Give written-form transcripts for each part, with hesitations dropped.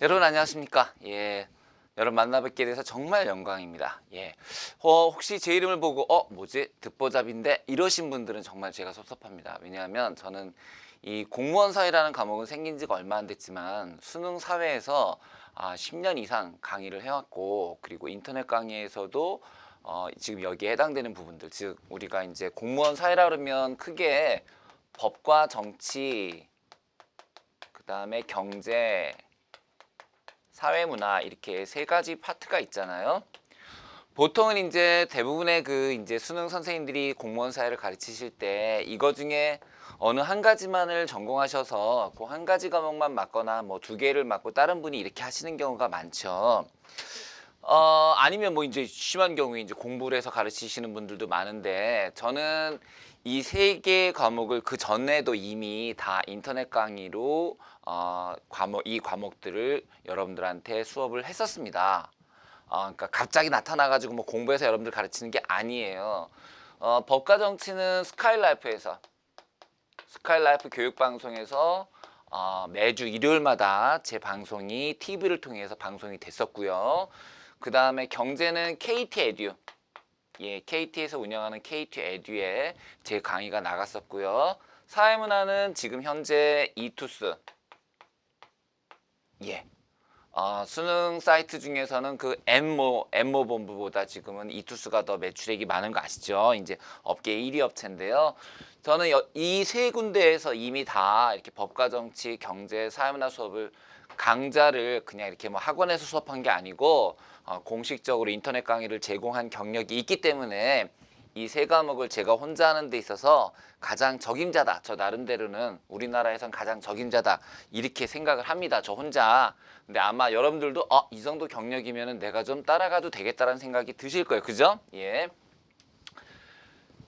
여러분 안녕하십니까? 여러분 만나뵙게 돼서 정말 영광입니다. 혹시 제 이름을 보고 뭐지? 듣보잡인데 이러신 분들은 정말 제가 섭섭합니다. 왜냐하면 저는 이 공무원 사회라는 과목은 생긴 지가 얼마 안 됐지만 수능 사회에서 10년 이상 강의를 해왔고, 그리고 인터넷 강의에서도 지금 여기에 해당되는 부분들, 즉 우리가 이제 공무원 사회라 그러면 크게 법과 정치, 그 다음에 경제, 사회문화, 이렇게 세 가지 파트가 있잖아요. 보통은 이제 대부분의 이제 수능 선생님들이 공무원 사회를 가르치실 때 이거 중에 어느 한 가지만을 전공하셔서 그 한 가지 과목만 맞거나 뭐 두 개를 맞고 다른 분이 이렇게 하시는 경우가 많죠. 아니면 뭐 이제 심한 경우에 이제 공부를 해서 가르치시는 분들도 많은데, 저는 이 세 개의 과목을 그 전에도 이미 다 인터넷 강의로 이 과목들을 여러분들한테 수업을 했었습니다. 그러니까 갑자기 나타나가지고 뭐 공부해서 여러분들 가르치는 게 아니에요. 법과 정치는 스카이라이프 교육방송에서 매주 일요일마다 제 방송이 TV를 통해서 방송이 됐었고요. 그 다음에 경제는 KT 에듀, KT에서 운영하는 KT 에듀에 제 강의가 나갔었고요. 사회문화는 지금 현재 이투스, 수능 사이트 중에서는 그 엠모 본부보다 지금은 이투스가 더 매출액이 많은 거 아시죠? 이제 업계 1위 업체인데요. 저는 이 세 군데에서 이미 다 이렇게 법과 정치, 경제, 사회문화 수업을, 강좌를 그냥 이렇게 뭐 학원에서 수업한 게 아니고 공식적으로 인터넷 강의를 제공한 경력이 있기 때문에 이 세 과목을 제가 혼자 하는 데 있어서 가장 적임자다. 저 나름대로는 우리나라에선 가장 적임자다, 이렇게 생각을 합니다, 저 혼자. 근데 아마 여러분들도 이 정도 경력이면 내가 좀 따라가도 되겠다라는 생각이 드실 거예요. 그죠?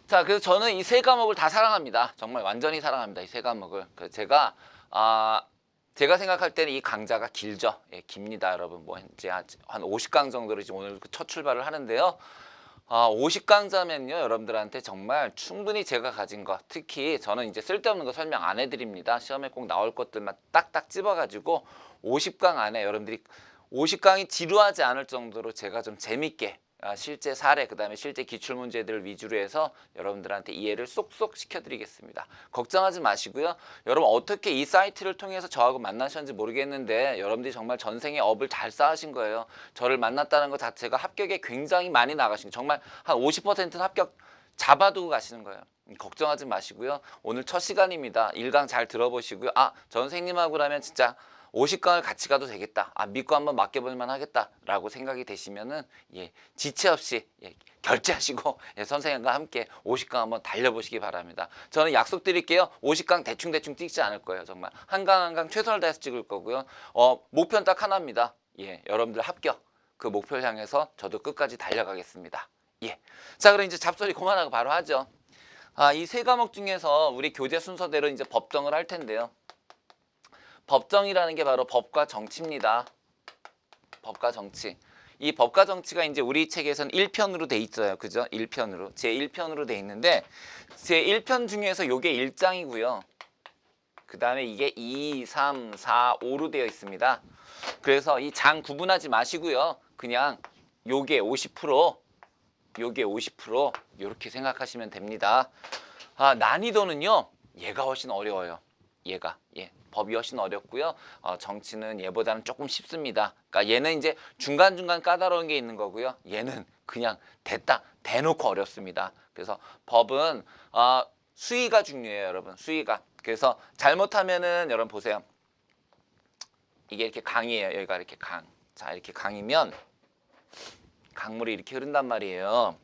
자, 그래서 저는 이 세 과목을 다 사랑합니다. 정말 완전히 사랑합니다, 이 세 과목을. 그래서 제가 생각할 때는 이 강좌가 길죠. 깁니다, 여러분. 뭐 이제 한 50강 정도로 이제 오늘 첫 출발을 하는데요. 50강자면요, 여러분들한테 정말 충분히 제가 가진 거, 특히 저는 이제 쓸데없는 거 설명 안 해드립니다. 시험에 꼭 나올 것들만 딱딱 집어가지고 50강 안에 여러분들이 50강이 지루하지 않을 정도로 제가 좀 재밌게 실제 사례, 그 다음에 실제 기출문제들을 위주로 해서 여러분들한테 이해를 쏙쏙 시켜드리겠습니다. 걱정하지 마시고요. 여러분 어떻게 이 사이트를 통해서 저하고 만나셨는지 모르겠는데 여러분들이 정말 전생에 업을 잘 쌓으신 거예요. 저를 만났다는 것 자체가 합격에 굉장히 많이 나가신 거예요. 정말 한 50%는 합격 잡아두고 가시는 거예요. 걱정하지 마시고요. 오늘 첫 시간입니다. 1강 잘 들어보시고요. 선생님하고라면 진짜 50강을 같이 가도 되겠다. 믿고 한번 맡겨볼만 하겠다라고 생각이 되시면은 지체 없이 결제하시고 선생님과 함께 50강 한번 달려보시기 바랍니다. 저는 약속드릴게요. 50강 대충 찍지 않을 거예요. 정말 한 강 한 강 최선을 다해서 찍을 거고요. 목표는 딱 하나입니다. 여러분들 합격. 그 목표를 향해서 저도 끝까지 달려가겠습니다. 자, 그럼 이제 잡소리 그만하고 바로 하죠. 이 세 과목 중에서 우리 교재 순서대로 이제 법정을 할 텐데요. 법정이라는 게 바로 법과 정치입니다. 법과 정치. 이 법과 정치가 이제 우리 책에서는 1편으로 돼 있어요. 그죠? 1편으로. 제1편으로 돼 있는데, 제1편 중에서 요게 1장이고요. 그 다음에 이게 2, 3, 4, 5로 되어 있습니다. 그래서 이 장 구분하지 마시고요. 그냥 요게 50%, 요게 50%, 요렇게 생각하시면 됩니다. 난이도는요, 얘가 훨씬 어려워요. 얘가. 법이 훨씬 어렵고요. 정치는 얘보다는 조금 쉽습니다. 그러니까 얘는 이제 중간중간 까다로운 게 있는 거고요. 얘는 그냥 대놓고 어렵습니다. 그래서 법은 수위가 중요해요, 여러분. 수위가. 그래서 잘못하면은 여러분 보세요. 이게 이렇게 강이에요. 여기가 이렇게 강. 자, 이렇게 강이면 강물이 이렇게 흐른단 말이에요.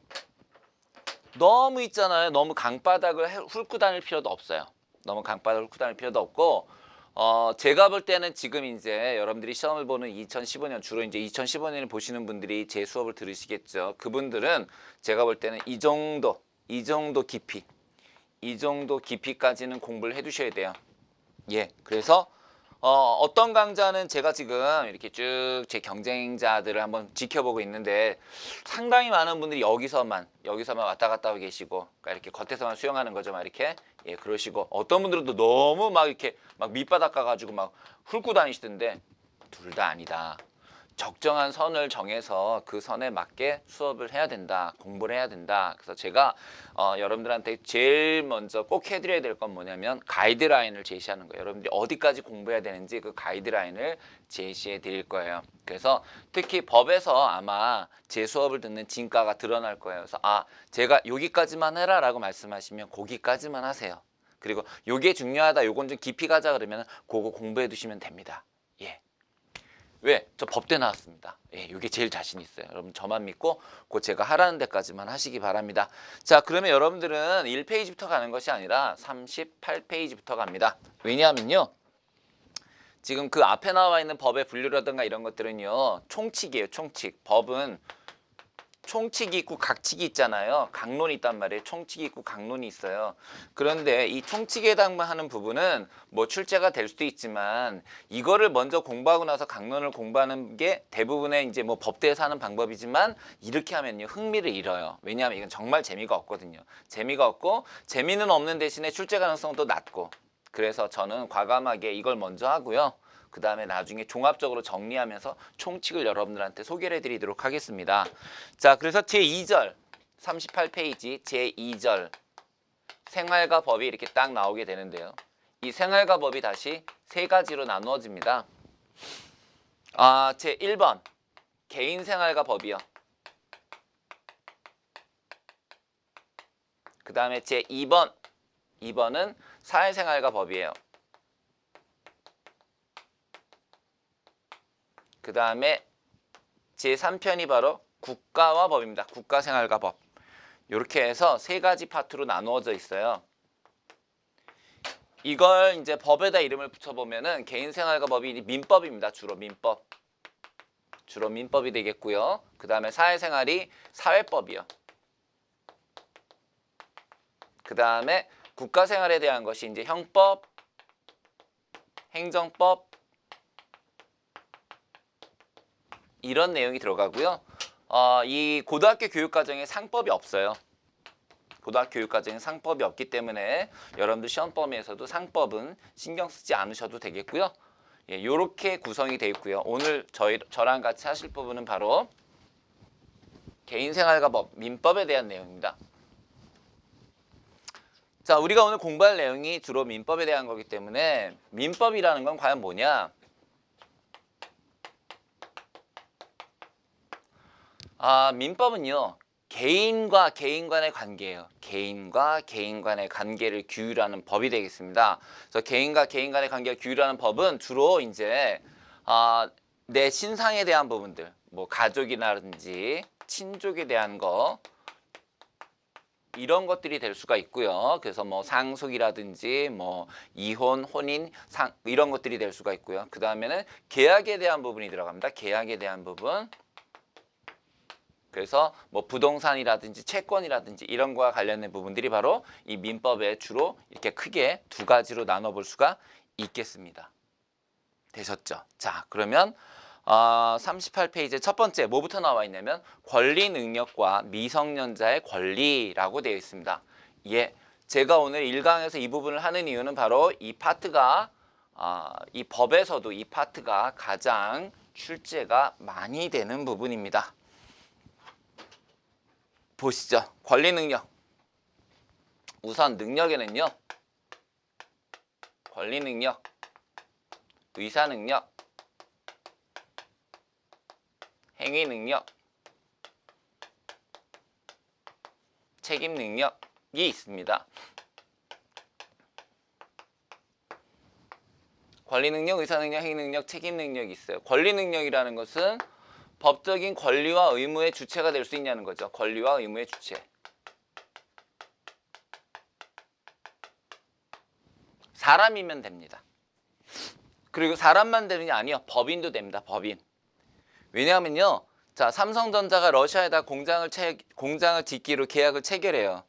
너무 있잖아요. 너무 강바닥을 훑고 다닐 필요도 없어요. 너무 강바닥을 훑고 다닐 필요도 없고, 제가 볼 때는 지금 이제 여러분들이 시험을 보는 2015년, 주로 이제 2015년을 보시는 분들이 제 수업을 들으시겠죠. 그분들은 제가 볼 때는 이 정도 깊이, 이 정도 깊이까지는 공부를 해두셔야 돼요. 그래서 어떤 강좌는 제가 지금 이렇게 쭉 제 경쟁자들을 한번 지켜보고 있는데, 상당히 많은 분들이 여기서만 왔다 갔다 하고 계시고, 그러니까 이렇게 겉에서만 수영하는 거죠. 막 이렇게. 그러시고, 어떤 분들은 또 너무 막 이렇게 막 밑바닥 가가지고 막 훑고 다니시던데, 둘 다 아니다. 적정한 선을 정해서 그 선에 맞게 수업을 해야 된다. 공부를 해야 된다. 그래서 제가 여러분들한테 제일 먼저 꼭 해드려야 될 건 뭐냐면 가이드라인을 제시하는 거예요. 여러분들이 어디까지 공부해야 되는지 그 가이드라인을 제시해 드릴 거예요. 그래서 특히 법에서 아마 제 수업을 듣는 진가가 드러날 거예요. 그래서 제가 여기까지만 해라 라고 말씀하시면 거기까지만 하세요. 그리고 요게 중요하다, 요건 좀 깊이 가자 그러면 그거 공부해 두시면 됩니다. 예. 왜? 저 법대 나왔습니다. 예, 이게 제일 자신 있어요. 여러분 저만 믿고 그 제가 하라는 데까지만 하시기 바랍니다. 자, 그러면 여러분들은 1페이지부터 가는 것이 아니라 38페이지부터 갑니다. 왜냐하면요, 지금 그 앞에 나와 있는 법의 분류라든가 이런 것들은요, 총칙이에요. 총칙. 법은 총칙이 있고 각칙이 있잖아요. 강론이 있단 말이에요. 총칙이 있고 강론이 있어요. 그런데 이 총칙에 해당하는 부분은 뭐 출제가 될 수도 있지만 이거를 먼저 공부하고 나서 강론을 공부하는 게 대부분의 이제 뭐 법대에서 하는 방법이지만 이렇게 하면요 흥미를 잃어요. 왜냐하면 이건 정말 재미가 없거든요. 재미가 없고 재미는 없는 대신에 출제 가능성도 낮고, 그래서 저는 과감하게 이걸 먼저 하고요. 그 다음에 나중에 종합적으로 정리하면서 총칙을 여러분들한테 소개를 해드리도록 하겠습니다. 자, 그래서 제2절 38페이지 제2절 생활과 법이 이렇게 딱 나오게 되는데요. 이 생활과 법이 다시 세 가지로 나누어집니다. 제1번 개인생활과 법이요. 그 다음에 제2번 2번은 사회생활과 법이에요. 그 다음에 제3편이 바로 국가와 법입니다. 국가생활과 법. 이렇게 해서 세 가지 파트로 나누어져 있어요. 이걸 이제 법에다 이름을 붙여보면은 개인생활과 법이 민법입니다. 주로 민법. 주로 민법이 되겠고요. 그 다음에 사회생활이 사회법이요. 그 다음에 국가생활에 대한 것이 이제 형법, 행정법, 이런 내용이 들어가고요. 이 고등학교 교육과정에 상법이 없어요. 고등학교 교육과정에 상법이 없기 때문에 여러분들 시험 범위에서도 상법은 신경 쓰지 않으셔도 되겠고요. 예, 이렇게 구성이 되어 있고요. 오늘 저랑 같이 하실 부분은 바로 개인생활과 법, 민법에 대한 내용입니다. 자, 우리가 오늘 공부할 내용이 주로 민법에 대한 거기 때문에 민법이라는 건 과연 뭐냐? 민법은요, 개인과 개인 간의 관계예요. 개인과 개인 간의 관계를 규율하는 법이 되겠습니다. 그래서 개인과 개인 간의 관계를 규율하는 법은 주로 이제 내 신상에 대한 부분들, 뭐 가족이라든지 친족에 대한 거, 이런 것들이 될 수가 있고요. 그래서 뭐 상속이라든지 뭐 이혼, 혼인, 이런 것들이 될 수가 있고요. 그 다음에는 계약에 대한 부분이 들어갑니다. 계약에 대한 부분. 그래서 뭐 부동산이라든지 채권이라든지 이런 거와 관련된 부분들이 바로 이 민법에 주로 이렇게 크게 두 가지로 나눠볼 수가 있겠습니다. 되셨죠? 자, 그러면 38페이지 첫 번째 뭐부터 나와 있냐면 권리 능력과 미성년자의 권리라고 되어 있습니다. 예, 제가 오늘 1강에서 이 부분을 하는 이유는 바로 이 파트가 이 법에서도 이 파트가 가장 출제가 많이 되는 부분입니다. 보시죠. 권리 능력. 우선 능력에는요, 권리 능력, 의사 능력, 행위 능력, 책임 능력이 있습니다. 권리 능력, 의사 능력, 행위 능력, 책임 능력이 있어요. 권리 능력이라는 것은 법적인 권리와 의무의 주체가 될 수 있냐는 거죠. 권리와 의무의 주체. 사람이면 됩니다. 그리고 사람만 되는 게 아니요. 법인도 됩니다. 법인. 왜냐하면요. 자, 삼성전자가 러시아에다 공장을 짓기로 계약을 체결해요.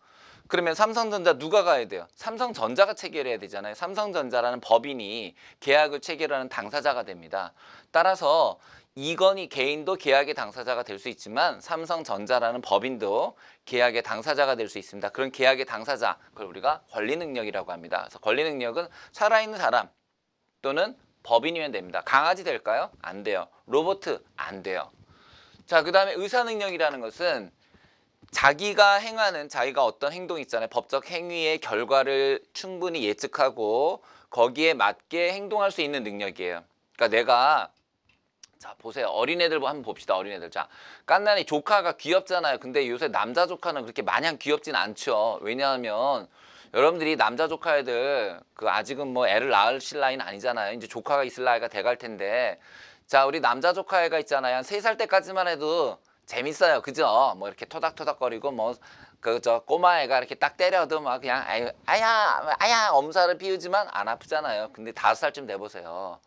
그러면 삼성전자 누가 가야 돼요? 삼성전자가 체결해야 되잖아요. 삼성전자라는 법인이 계약을 체결하는 당사자가 됩니다. 따라서 이건희 개인도 계약의 당사자가 될 수 있지만 삼성전자라는 법인도 계약의 당사자가 될 수 있습니다. 그런 계약의 당사자, 그걸 우리가 권리 능력이라고 합니다. 그래서 권리 능력은 살아있는 사람 또는 법인이면 됩니다. 강아지 될까요? 안 돼요. 로봇 안 돼요. 자, 그 다음에 의사 능력이라는 것은 자기가 행하는 자기가 어떤 행동 있잖아요. 법적 행위의 결과를 충분히 예측하고 거기에 맞게 행동할 수 있는 능력이에요. 그러니까 내가 자 보세요. 어린애들 한번 봅시다. 어린애들. 자 깐난이 조카가 귀엽잖아요. 근데 요새 남자 조카는 그렇게 마냥 귀엽진 않죠. 왜냐하면 여러분들이 남자 조카 애들 그 아직은 뭐 애를 낳으실 나이는 아니잖아요. 이제 조카가 있을 나이가 돼갈 텐데 자 우리 남자 조카 애가 있잖아요. 한 3살 때까지만 해도 재밌어요. 그죠? 뭐 이렇게 토닥토닥거리고 뭐 그 저 꼬마 애가 이렇게 딱 때려도 막 그냥 아야 엄살을 피우지만 안 아프잖아요. 근데 5살쯤 돼 보세요.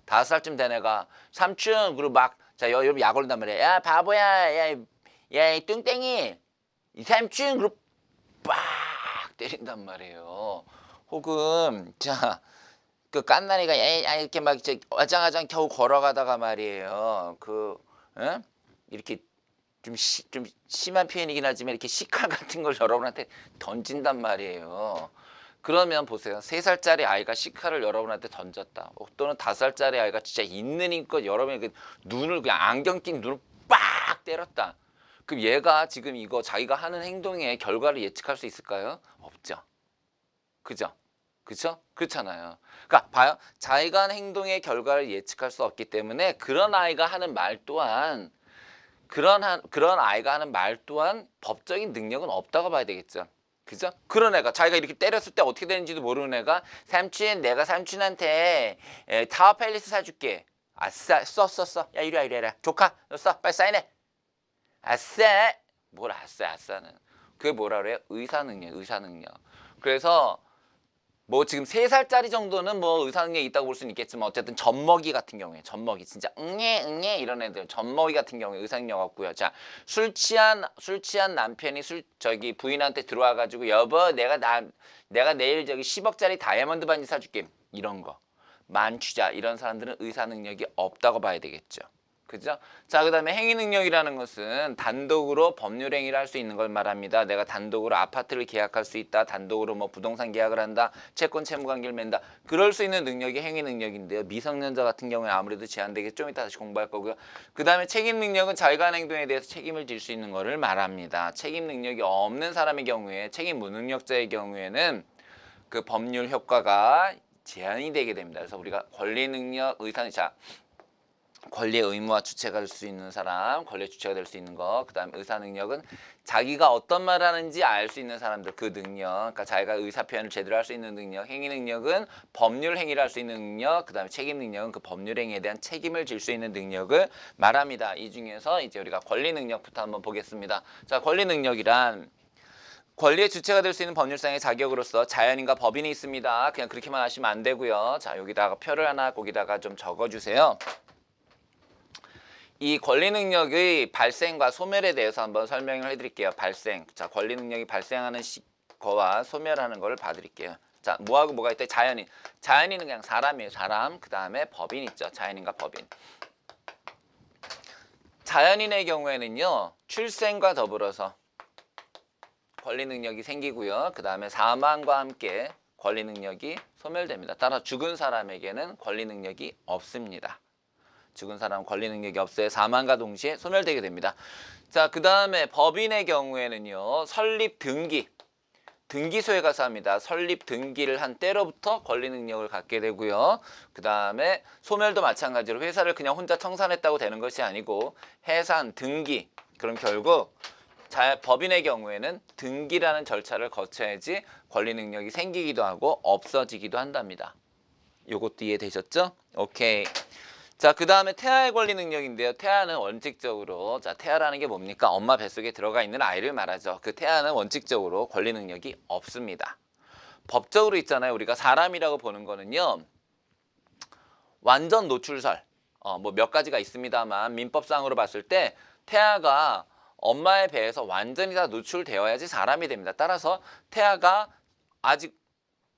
5살쯤 된 애가 삼촌 그리고 막 자 여러분 약 올린단 말이야. 야 바보야 야 이 뚱땡이 이 삼촌 그리고 빡 때린단 말이에요. 혹은 자 그 깐난이가 이렇게 막 아장아장 겨우 걸어가다가 말이에요. 그 에? 이렇게 좀 심한 표현이긴 하지만 이렇게 식칼 같은 걸 여러분한테 던진단 말이에요. 그러면 보세요. 3살짜리 아이가 식칼을 여러분한테 던졌다. 또는 5살짜리 아이가 진짜 있는 힘껏 여러분의 그 눈을 그냥 안경 낀 눈을 빡 때렸다. 그럼 얘가 지금 이거 자기가 하는 행동의 결과를 예측할 수 있을까요? 없죠. 그죠? 그렇죠? 그렇잖아요. 그러니까 봐요. 자기가 하는 행동의 결과를 예측할 수 없기 때문에 그런 아이가 하는 말 또한 그런 아이가 하는 말 또한 법적인 능력은 없다고 봐야 되겠죠. 그죠? 그런 애가 자기가 이렇게 때렸을 때 어떻게 되는지도 모르는 애가 삼촌 내가 삼촌한테 타워 팰리스 사줄게. 아싸 써. 야 이리 와. 조카 너 써. 빨리 사인해. 아싸. 뭘 아싸는. 그게 뭐라 그래요? 의사 능력. 그래서 뭐 지금 3살짜리 정도는 뭐 의사능력이 있다고 볼 수는 있겠지만 어쨌든 젖먹이 같은 경우에 젖먹이 진짜 응애 이런 애들 젖먹이 같은 경우에 의사능력 없고요. 자 술 취한 남편이 저기 부인한테 들어와 가지고 여보 내가 내일 저기 10억짜리 다이아몬드 반지 사줄게 이런 거 만취자 이런 사람들은 의사능력이 없다고 봐야 되겠죠. 그죠? 자, 그 다음에 행위능력이라는 것은 단독으로 법률 행위를 할 수 있는 걸 말합니다. 내가 단독으로 아파트를 계약할 수 있다. 단독으로 뭐 부동산 계약을 한다. 채권 채무 관계를 맺는다. 그럴 수 있는 능력이 행위능력인데요. 미성년자 같은 경우에 아무래도 제한되겠죠. 좀 이따 다시 공부할 거고요. 그 다음에 책임능력은 자기가 한 행동에 대해서 책임을 질 수 있는 거를 말합니다. 책임능력이 없는 사람의 경우에 책임 무능력자의 경우에는 그 법률 효과가 제한이 되게 됩니다. 그래서 우리가 권리능력, 의사능력 권리의 의무와 주체가 될 수 있는 사람, 권리의 주체가 될 수 있는 거. 그 다음에 의사 능력은 자기가 어떤 말을 하는지 알 수 있는 사람들 그 능력. 그러니까 자기가 의사 표현을 제대로 할 수 있는 능력. 행위 능력은 법률 행위를 할 수 있는 능력. 그 다음에 책임 능력은 그 법률 행위에 대한 책임을 질 수 있는 능력을 말합니다. 이 중에서 이제 우리가 권리 능력부터 한번 보겠습니다. 자, 권리 능력이란 권리의 주체가 될 수 있는 법률상의 자격으로서 자연인과 법인이 있습니다. 그냥 그렇게만 하시면 안 되고요. 자, 여기다가 표를 하나 거기다가 좀 적어주세요. 이 권리 능력의 발생과 소멸에 대해서 한번 설명을 해드릴게요. 발생. 자, 권리 능력이 발생하는 거와 소멸하는 거를 봐드릴게요. 자, 뭐하고 뭐가 있다? 자연인. 자연인은 그냥 사람이에요. 사람. 그 다음에 법인 있죠. 자연인과 법인. 자연인의 경우에는요. 출생과 더불어서 권리 능력이 생기고요. 그 다음에 사망과 함께 권리 능력이 소멸됩니다. 따라 죽은 사람에게는 권리 능력이 없습니다. 죽은 사람은 권리 능력이 없어요. 사망과 동시에 소멸되게 됩니다. 자, 그 다음에 법인의 경우에는요. 설립 등기소에 가서 합니다. 설립 등기를 한 때로부터 권리 능력을 갖게 되고요. 그 다음에 소멸도 마찬가지로 회사를 그냥 혼자 청산했다고 되는 것이 아니고 해산, 등기. 그럼 결국 법인의 경우에는 등기라는 절차를 거쳐야지 권리 능력이 생기기도 하고 없어지기도 한답니다. 요것도 이해되셨죠? 오케이. 자, 그 다음에 태아의 권리 능력인데요. 태아는 원칙적으로, 자, 태아라는 게 뭡니까? 엄마 뱃속에 들어가 있는 아이를 말하죠. 그 태아는 원칙적으로 권리 능력이 없습니다. 법적으로 있잖아요. 우리가 사람이라고 보는 거는요. 완전 노출설, 뭐 몇 가지가 있습니다만 민법상으로 봤을 때 태아가 엄마의 배에서 완전히 다 노출되어야지 사람이 됩니다. 따라서 태아가 아직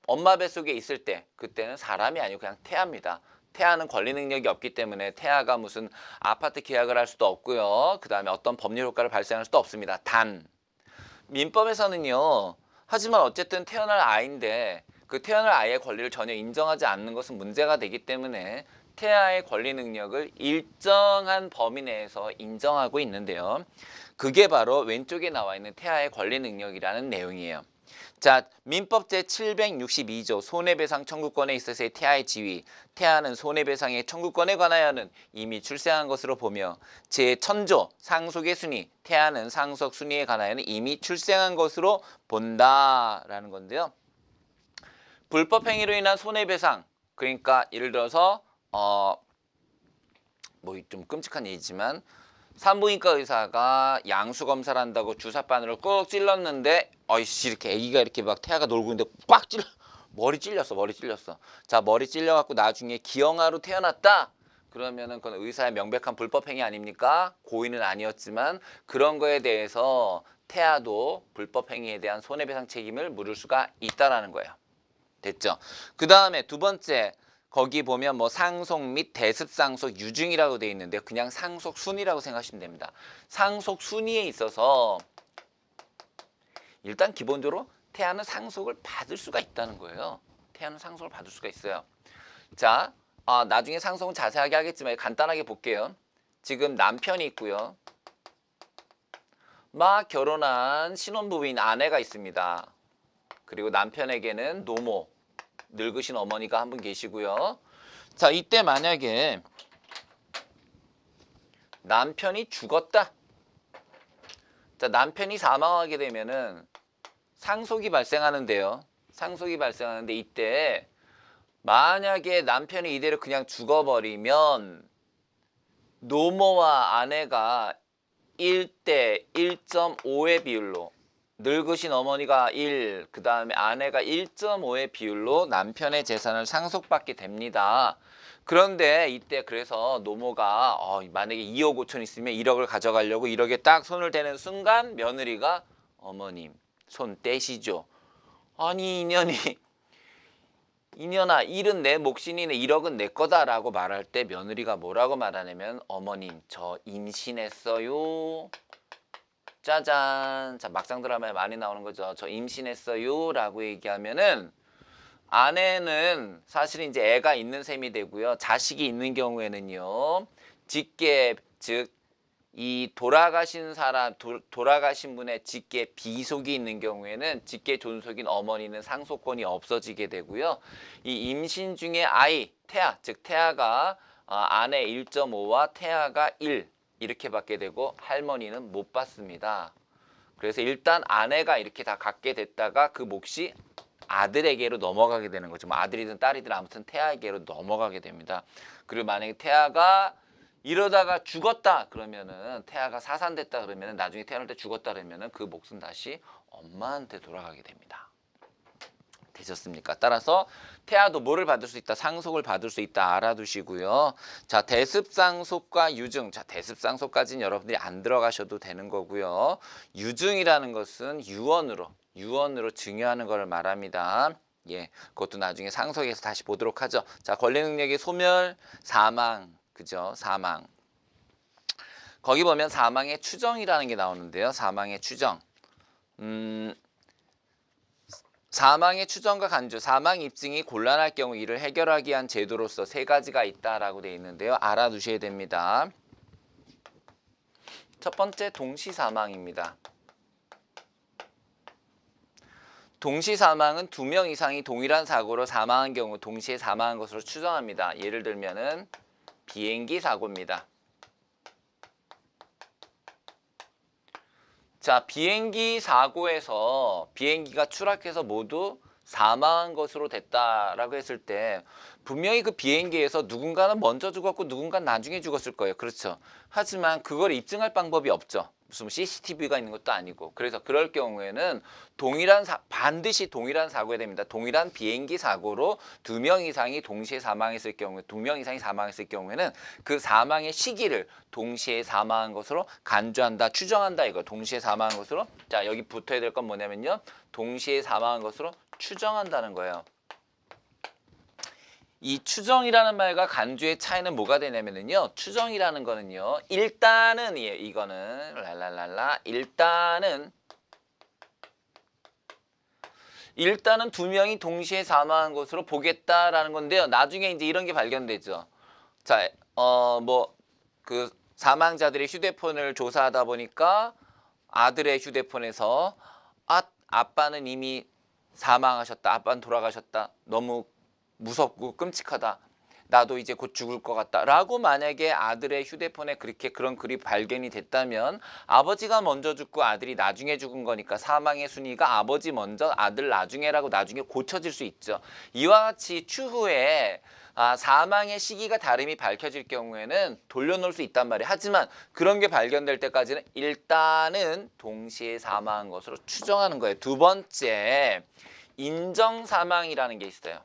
엄마 뱃속에 있을 때 그때는 사람이 아니고 그냥 태아입니다. 태아는 권리 능력이 없기 때문에 태아가 무슨 아파트 계약을 할 수도 없고요. 그 다음에 어떤 법률 효과를 발생할 수도 없습니다. 단 민법에서는요. 하지만 어쨌든 태어날 아이인데 그 태어날 아이의 권리를 전혀 인정하지 않는 것은 문제가 되기 때문에 태아의 권리 능력을 일정한 범위 내에서 인정하고 있는데요. 그게 바로 왼쪽에 나와 있는 태아의 권리 능력이라는 내용이에요. 자, 민법 제762조 손해배상 청구권에 있어서의 태아의 지위, 태아는 손해배상의 청구권에 관하여는 이미 출생한 것으로 보며 제1000조 상속의 순위, 태아는 상속 순위에 관하여는 이미 출생한 것으로 본다라는 건데요. 불법 행위로 인한 손해배상, 그러니까 예를 들어서 뭐 좀 끔찍한 얘기지만 산부인과 의사가 양수 검사를 한다고 주사바늘을 꾹 찔렀는데 어이씨 이렇게 아기가 이렇게 막 태아가 놀고 있는데 꽉 찔러 머리 찔렸어. 자, 머리 찔려갖고 나중에 기형아로 태어났다. 그러면은 그건 의사의 명백한 불법 행위 아닙니까? 고의는 아니었지만 그런 거에 대해서 태아도 불법 행위에 대한 손해배상 책임을 물을 수가 있다라는 거예요. 됐죠? 그 다음에 두 번째, 거기 보면 뭐 상속 및 대습상속 유증이라고 되어 있는데요. 그냥 상속 순위라고 생각하시면 됩니다. 상속 순위에 있어서 일단 기본적으로 태아는 상속을 받을 수가 있다는 거예요. 태아는 상속을 받을 수가 있어요. 자, 나중에 상속은 자세하게 하겠지만 간단하게 볼게요. 지금 남편이 있고요. 막 결혼한 신혼부부인 아내가 있습니다. 그리고 남편에게는 노모, 늙으신 어머니가 한 분 계시고요. 자, 이때 만약에 남편이 죽었다. 자, 남편이 사망하게 되면은 상속이 발생하는데요. 상속이 발생하는데 이때 만약에 남편이 이대로 그냥 죽어버리면 노모와 아내가 1대 1.5의 비율로 늙으신 어머니가 1, 그 다음에 아내가 1.5의 비율로 남편의 재산을 상속받게 됩니다. 그런데 이때 그래서 노모가 만약에 2억 5천 있으면 1억을 가져가려고 1억에 딱 손을 대는 순간 며느리가 어머님 손 떼시죠. 아니 이년아 1은 내 몫이니 1억은 내 거다라고 말할 때 며느리가 뭐라고 말하냐면 어머님 저 임신했어요. 짜잔. 자, 막장 드라마에 많이 나오는 거죠. 저 임신했어요 라고 얘기하면은 아내는 사실 이제 애가 있는 셈이 되고요. 자식이 있는 경우에는요. 직계, 즉 이 돌아가신 사람, 돌아가신 분의 직계 비속이 있는 경우에는 직계 존속인 어머니는 상속권이 없어지게 되고요. 이 임신 중에 아이, 태아, 즉 태아가 아내 1.5와 태아가 1 이렇게 받게 되고 할머니는 못 받습니다. 그래서 일단 아내가 이렇게 다 갖게 됐다가 그 몫이 아들에게로 넘어가게 되는 거죠. 뭐 아들이든 딸이든 아무튼 태아에게로 넘어가게 됩니다. 그리고 만약에 태아가 이러다가 죽었다 그러면은 태아가 사산됐다 그러면은 나중에 태어날 때 죽었다 그러면은 그 몫은 다시 엄마한테 돌아가게 됩니다. 되셨습니까? 따라서 태아도 뭐를 받을 수 있다? 상속을 받을 수 있다. 알아두시고요. 자, 대습상속과 유증. 자, 대습상속까지는 여러분들이 안 들어가셔도 되는 거고요. 유증이라는 것은 유언으로 증여하는 것을 말합니다. 예, 그것도 나중에 상속에서 다시 보도록 하죠. 자, 권리 능력의 소멸, 사망. 그죠? 사망. 거기 보면 사망의 추정이라는 게 나오는데요. 사망의 추정. 사망의 추정과 간주, 사망 입증이 곤란할 경우 이를 해결하기 위한 제도로서 세 가지가 있다라고 되어 있는데요. 알아두셔야 됩니다. 첫 번째 동시사망입니다. 동시사망은 2명 이상이 동일한 사고로 사망한 경우 동시에 사망한 것으로 추정합니다. 예를 들면은 비행기 사고입니다. 자, 비행기 사고에서 비행기가 추락해서 모두 사망한 것으로 됐다라고 했을 때 분명히 그 비행기에서 누군가는 먼저 죽었고 누군가는 나중에 죽었을 거예요. 그렇죠. 하지만 그걸 입증할 방법이 없죠. 무슨 CCTV가 있는 것도 아니고. 그래서 그럴 경우에는 반드시 동일한 사고가 됩니다. 동일한 비행기 사고로 2명 이상이 동시에 사망했을 경우에 2명 이상이 사망했을 경우에는 그 사망의 시기를 동시에 사망한 것으로 간주한다, 추정한다 이거. 동시에 사망한 것으로. 자, 여기 붙어야 될 건 뭐냐면요. 동시에 사망한 것으로 추정한다는 거예요. 이 추정이라는 말과 간주의 차이는 뭐가 되냐면요. 추정이라는 거는요. 일단은 이거는 일단은 일단은 두 명이 동시에 사망한 것으로 보겠다라는 건데요. 나중에 이제 이런 게 발견되죠. 자, 뭐 그 사망자들의 휴대폰을 조사하다 보니까 아들의 휴대폰에서 아빠는 이미 사망하셨다. 아빠는 돌아가셨다. 너무 무섭고 끔찍하다. 나도 이제 곧 죽을 것 같다. 라고 만약에 아들의 휴대폰에 그렇게 그런 글이 발견이 됐다면 아버지가 먼저 죽고 아들이 나중에 죽은 거니까 사망의 순위가 아버지 먼저 아들 나중에라고 나중에 고쳐질 수 있죠. 이와 같이 추후에 사망의 시기가 다름이 밝혀질 경우에는 돌려놓을 수 있단 말이에요. 하지만 그런 게 발견될 때까지는 일단은 동시에 사망한 것으로 추정하는 거예요. 두 번째, 인정사망이라는 게 있어요.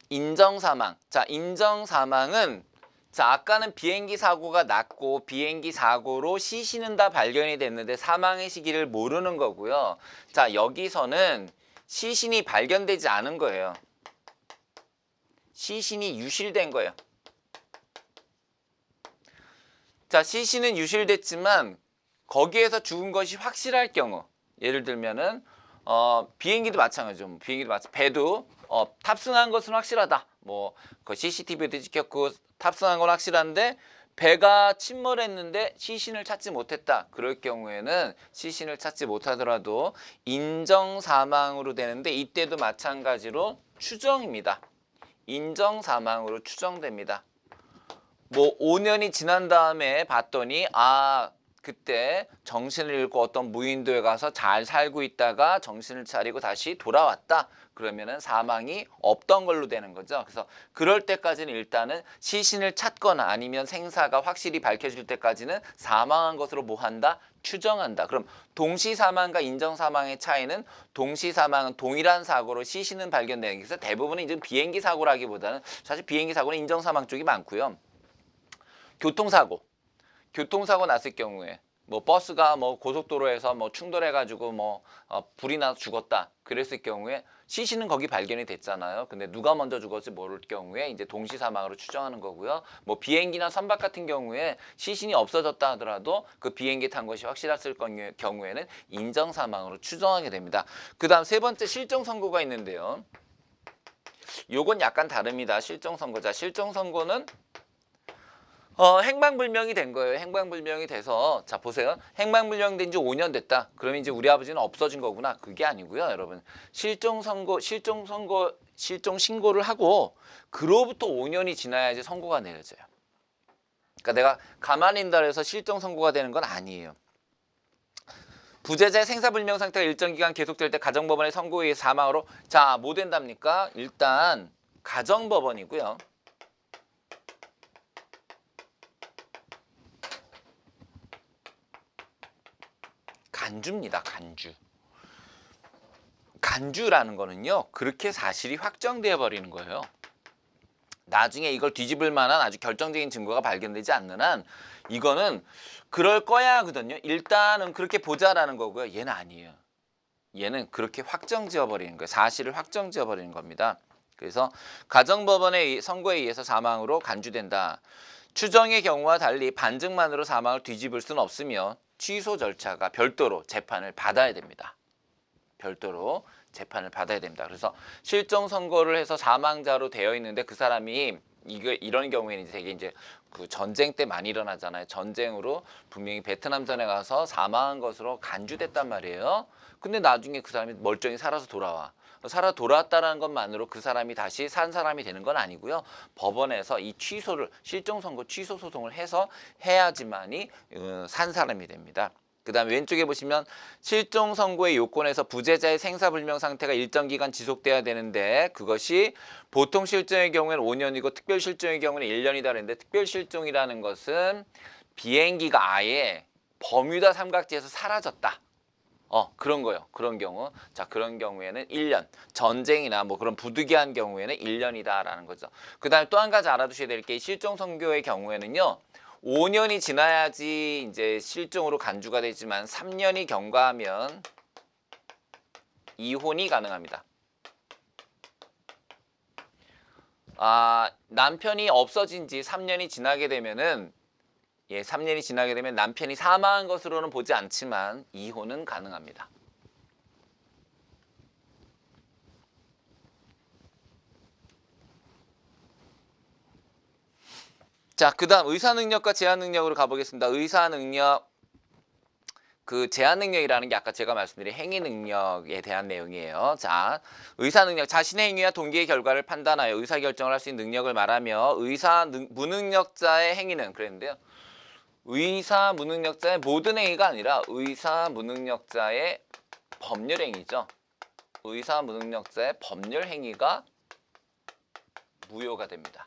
인정사망. 자, 인정사망은 아까는 비행기 사고가 났고 비행기 사고로 시신은 다 발견이 됐는데 사망의 시기를 모르는 거고요. 자, 여기서는 시신이 발견되지 않은 거예요. 시신이 유실된 거예요. 자, 시신은 유실됐지만 거기에서 죽은 것이 확실할 경우, 예를 들면은 비행기도 마찬가지죠. 배도 탑승한 것은 확실하다. 뭐 그 CCTV도 찍혔고 탑승한 건 확실한데 배가 침몰했는데 시신을 찾지 못했다. 그럴 경우에는 시신을 찾지 못하더라도 인정 사망으로 되는데 이때도 마찬가지로 추정입니다. 인정 사망으로 추정됩니다. 뭐 5년이 지난 다음에 봤더니 그때 정신을 잃고 어떤 무인도에 가서 잘 살고 있다가 정신을 차리고 다시 돌아왔다. 그러면은 사망이 없던 걸로 되는 거죠. 그래서 그럴 때까지는 일단은 시신을 찾거나 아니면 생사가 확실히 밝혀질 때까지는 사망한 것으로 뭐 한다? 추정한다. 그럼 동시 사망과 인정 사망의 차이는 동시 사망은 동일한 사고로 시신은 발견되는 게 있어서 대부분은 이제 비행기 사고라기보다는 사실 비행기 사고는 인정 사망 쪽이 많고요. 교통사고 났을 경우에 뭐 버스가 뭐 고속도로에서 뭐 충돌해가지고 뭐 불이 나서 죽었다 그랬을 경우에 시신은 거기 발견이 됐잖아요. 근데 누가 먼저 죽었지 모를 경우에 이제 동시 사망으로 추정하는 거고요. 뭐 비행기나 선박 같은 경우에 시신이 없어졌다 하더라도 그 비행기 탄 것이 확실했을 경우에는 인정 사망으로 추정하게 됩니다. 그다음 세 번째 실종 선고가 있는데요. 요건 약간 다릅니다. 실종 선고자. 실종 선고는 행방불명이 된 거예요. 행방불명이 돼서 자 보세요. 행방불명된 지 5년 됐다. 그러면 이제 우리 아버지는 없어진 거구나. 그게 아니고요, 여러분. 실종 신고를 하고 그로부터 5년이 지나야지 선고가 내려져요. 그러니까 내가 가만히 있다 해서 실종 선고가 되는 건 아니에요. 부재자의 생사불명 상태가 일정 기간 계속될 때 가정법원의 선고에 의해 사망으로 자, 뭐 된답니까? 일단 가정법원이고요. 간주입니다. 간주라는 거는요. 그렇게 사실이 확정되어 버리는 거예요. 나중에 이걸 뒤집을 만한 아주 결정적인 증거가 발견되지 않는 한 이거는 그럴 거야 하거든요. 일단은 그렇게 보자라는 거고요. 얘는 아니에요. 얘는 그렇게 확정지어 버리는 거예요. 사실을 확정지어 버리는 겁니다. 그래서 가정법원의 선고에 의해서 사망으로 간주된다. 추정의 경우와 달리 반증만으로 사망을 뒤집을 수는 없으며 취소 절차가 별도로 재판을 받아야 됩니다. 별도로 재판을 받아야 됩니다. 그래서 실종 선고를 해서 사망자로 되어 있는데 그 사람이 이런 경우에는 되게 이제 그 전쟁 때 많이 일어나잖아요. 전쟁으로 분명히 베트남전에 가서 사망한 것으로 간주됐단 말이에요. 근데 나중에 그 사람이 멀쩡히 살아서 돌아와. 살아 돌아왔다는 것만으로 그 사람이 다시 산 사람이 되는 건 아니고요. 법원에서 이 실종 선고 취소 소송을 해서 해야지만이 산 사람이 됩니다. 그 다음에 왼쪽에 보시면 실종 선고의 요건에서 부재자의 생사불명 상태가 일정 기간 지속돼야 되는데 그것이 보통 실종의 경우에는 5년이고 특별 실종의 경우는 1년이다 그랬는데 특별 실종이라는 것은 비행기가 아예 버뮤다 삼각지에서 사라졌다. 그런 거요. 그런 경우. 자, 그런 경우에는 1년. 전쟁이나 뭐 그런 부득이한 경우에는 1년이다라는 거죠. 그 다음에 또 한 가지 알아두셔야 될 게 실종 선고의 경우에는요. 5년이 지나야지 이제 실종으로 간주가 되지만 3년이 경과하면 이혼이 가능합니다. 남편이 없어진 지 3년이 지나게 되면은 예, 3년이 지나게 되면 남편이 사망한 것으로는 보지 않지만 이혼은 가능합니다. 자, 그다음 의사 능력과 제한 능력으로 가보겠습니다. 의사 능력, 그 제한 능력이라는 게 아까 제가 말씀드린 행위 능력에 대한 내용이에요. 자, 의사 능력, 자신의 행위와 동기의 결과를 판단하여 의사 결정을 할 수 있는 능력을 말하며 무능력자의 행위는 그랬는데요. 의사 무능력자의 모든 행위가 아니라 의사 무능력자의 법률 행위죠. 의사 무능력자의 법률 행위가 무효가 됩니다.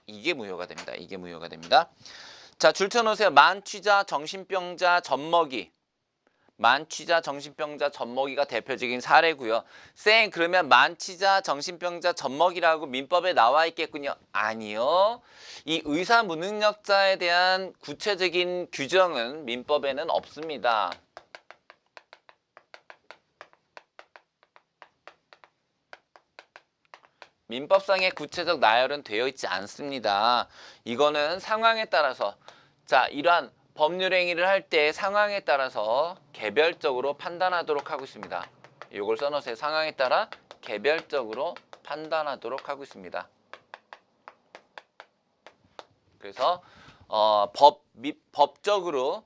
이게 무효가 됩니다. 이게 무효가 됩니다. 자, 줄 쳐놓으세요. 만취자, 정신병자, 젖먹이. 만취자, 정신병자, 젖먹이가 대표적인 사례고요. 쌤, 그러면 만취자, 정신병자, 젖먹이라고 민법에 나와 있겠군요. 아니요. 이 의사 무능력자에 대한 구체적인 규정은 민법에는 없습니다. 민법상의 구체적 나열은 되어 있지 않습니다. 이거는 상황에 따라서, 자, 이러한 법률 행위를 할 때 상황에 따라서 개별적으로 판단하도록 하고 있습니다. 이걸 써놓으세요. 상황에 따라 개별적으로 판단하도록 하고 있습니다. 그래서 법적으로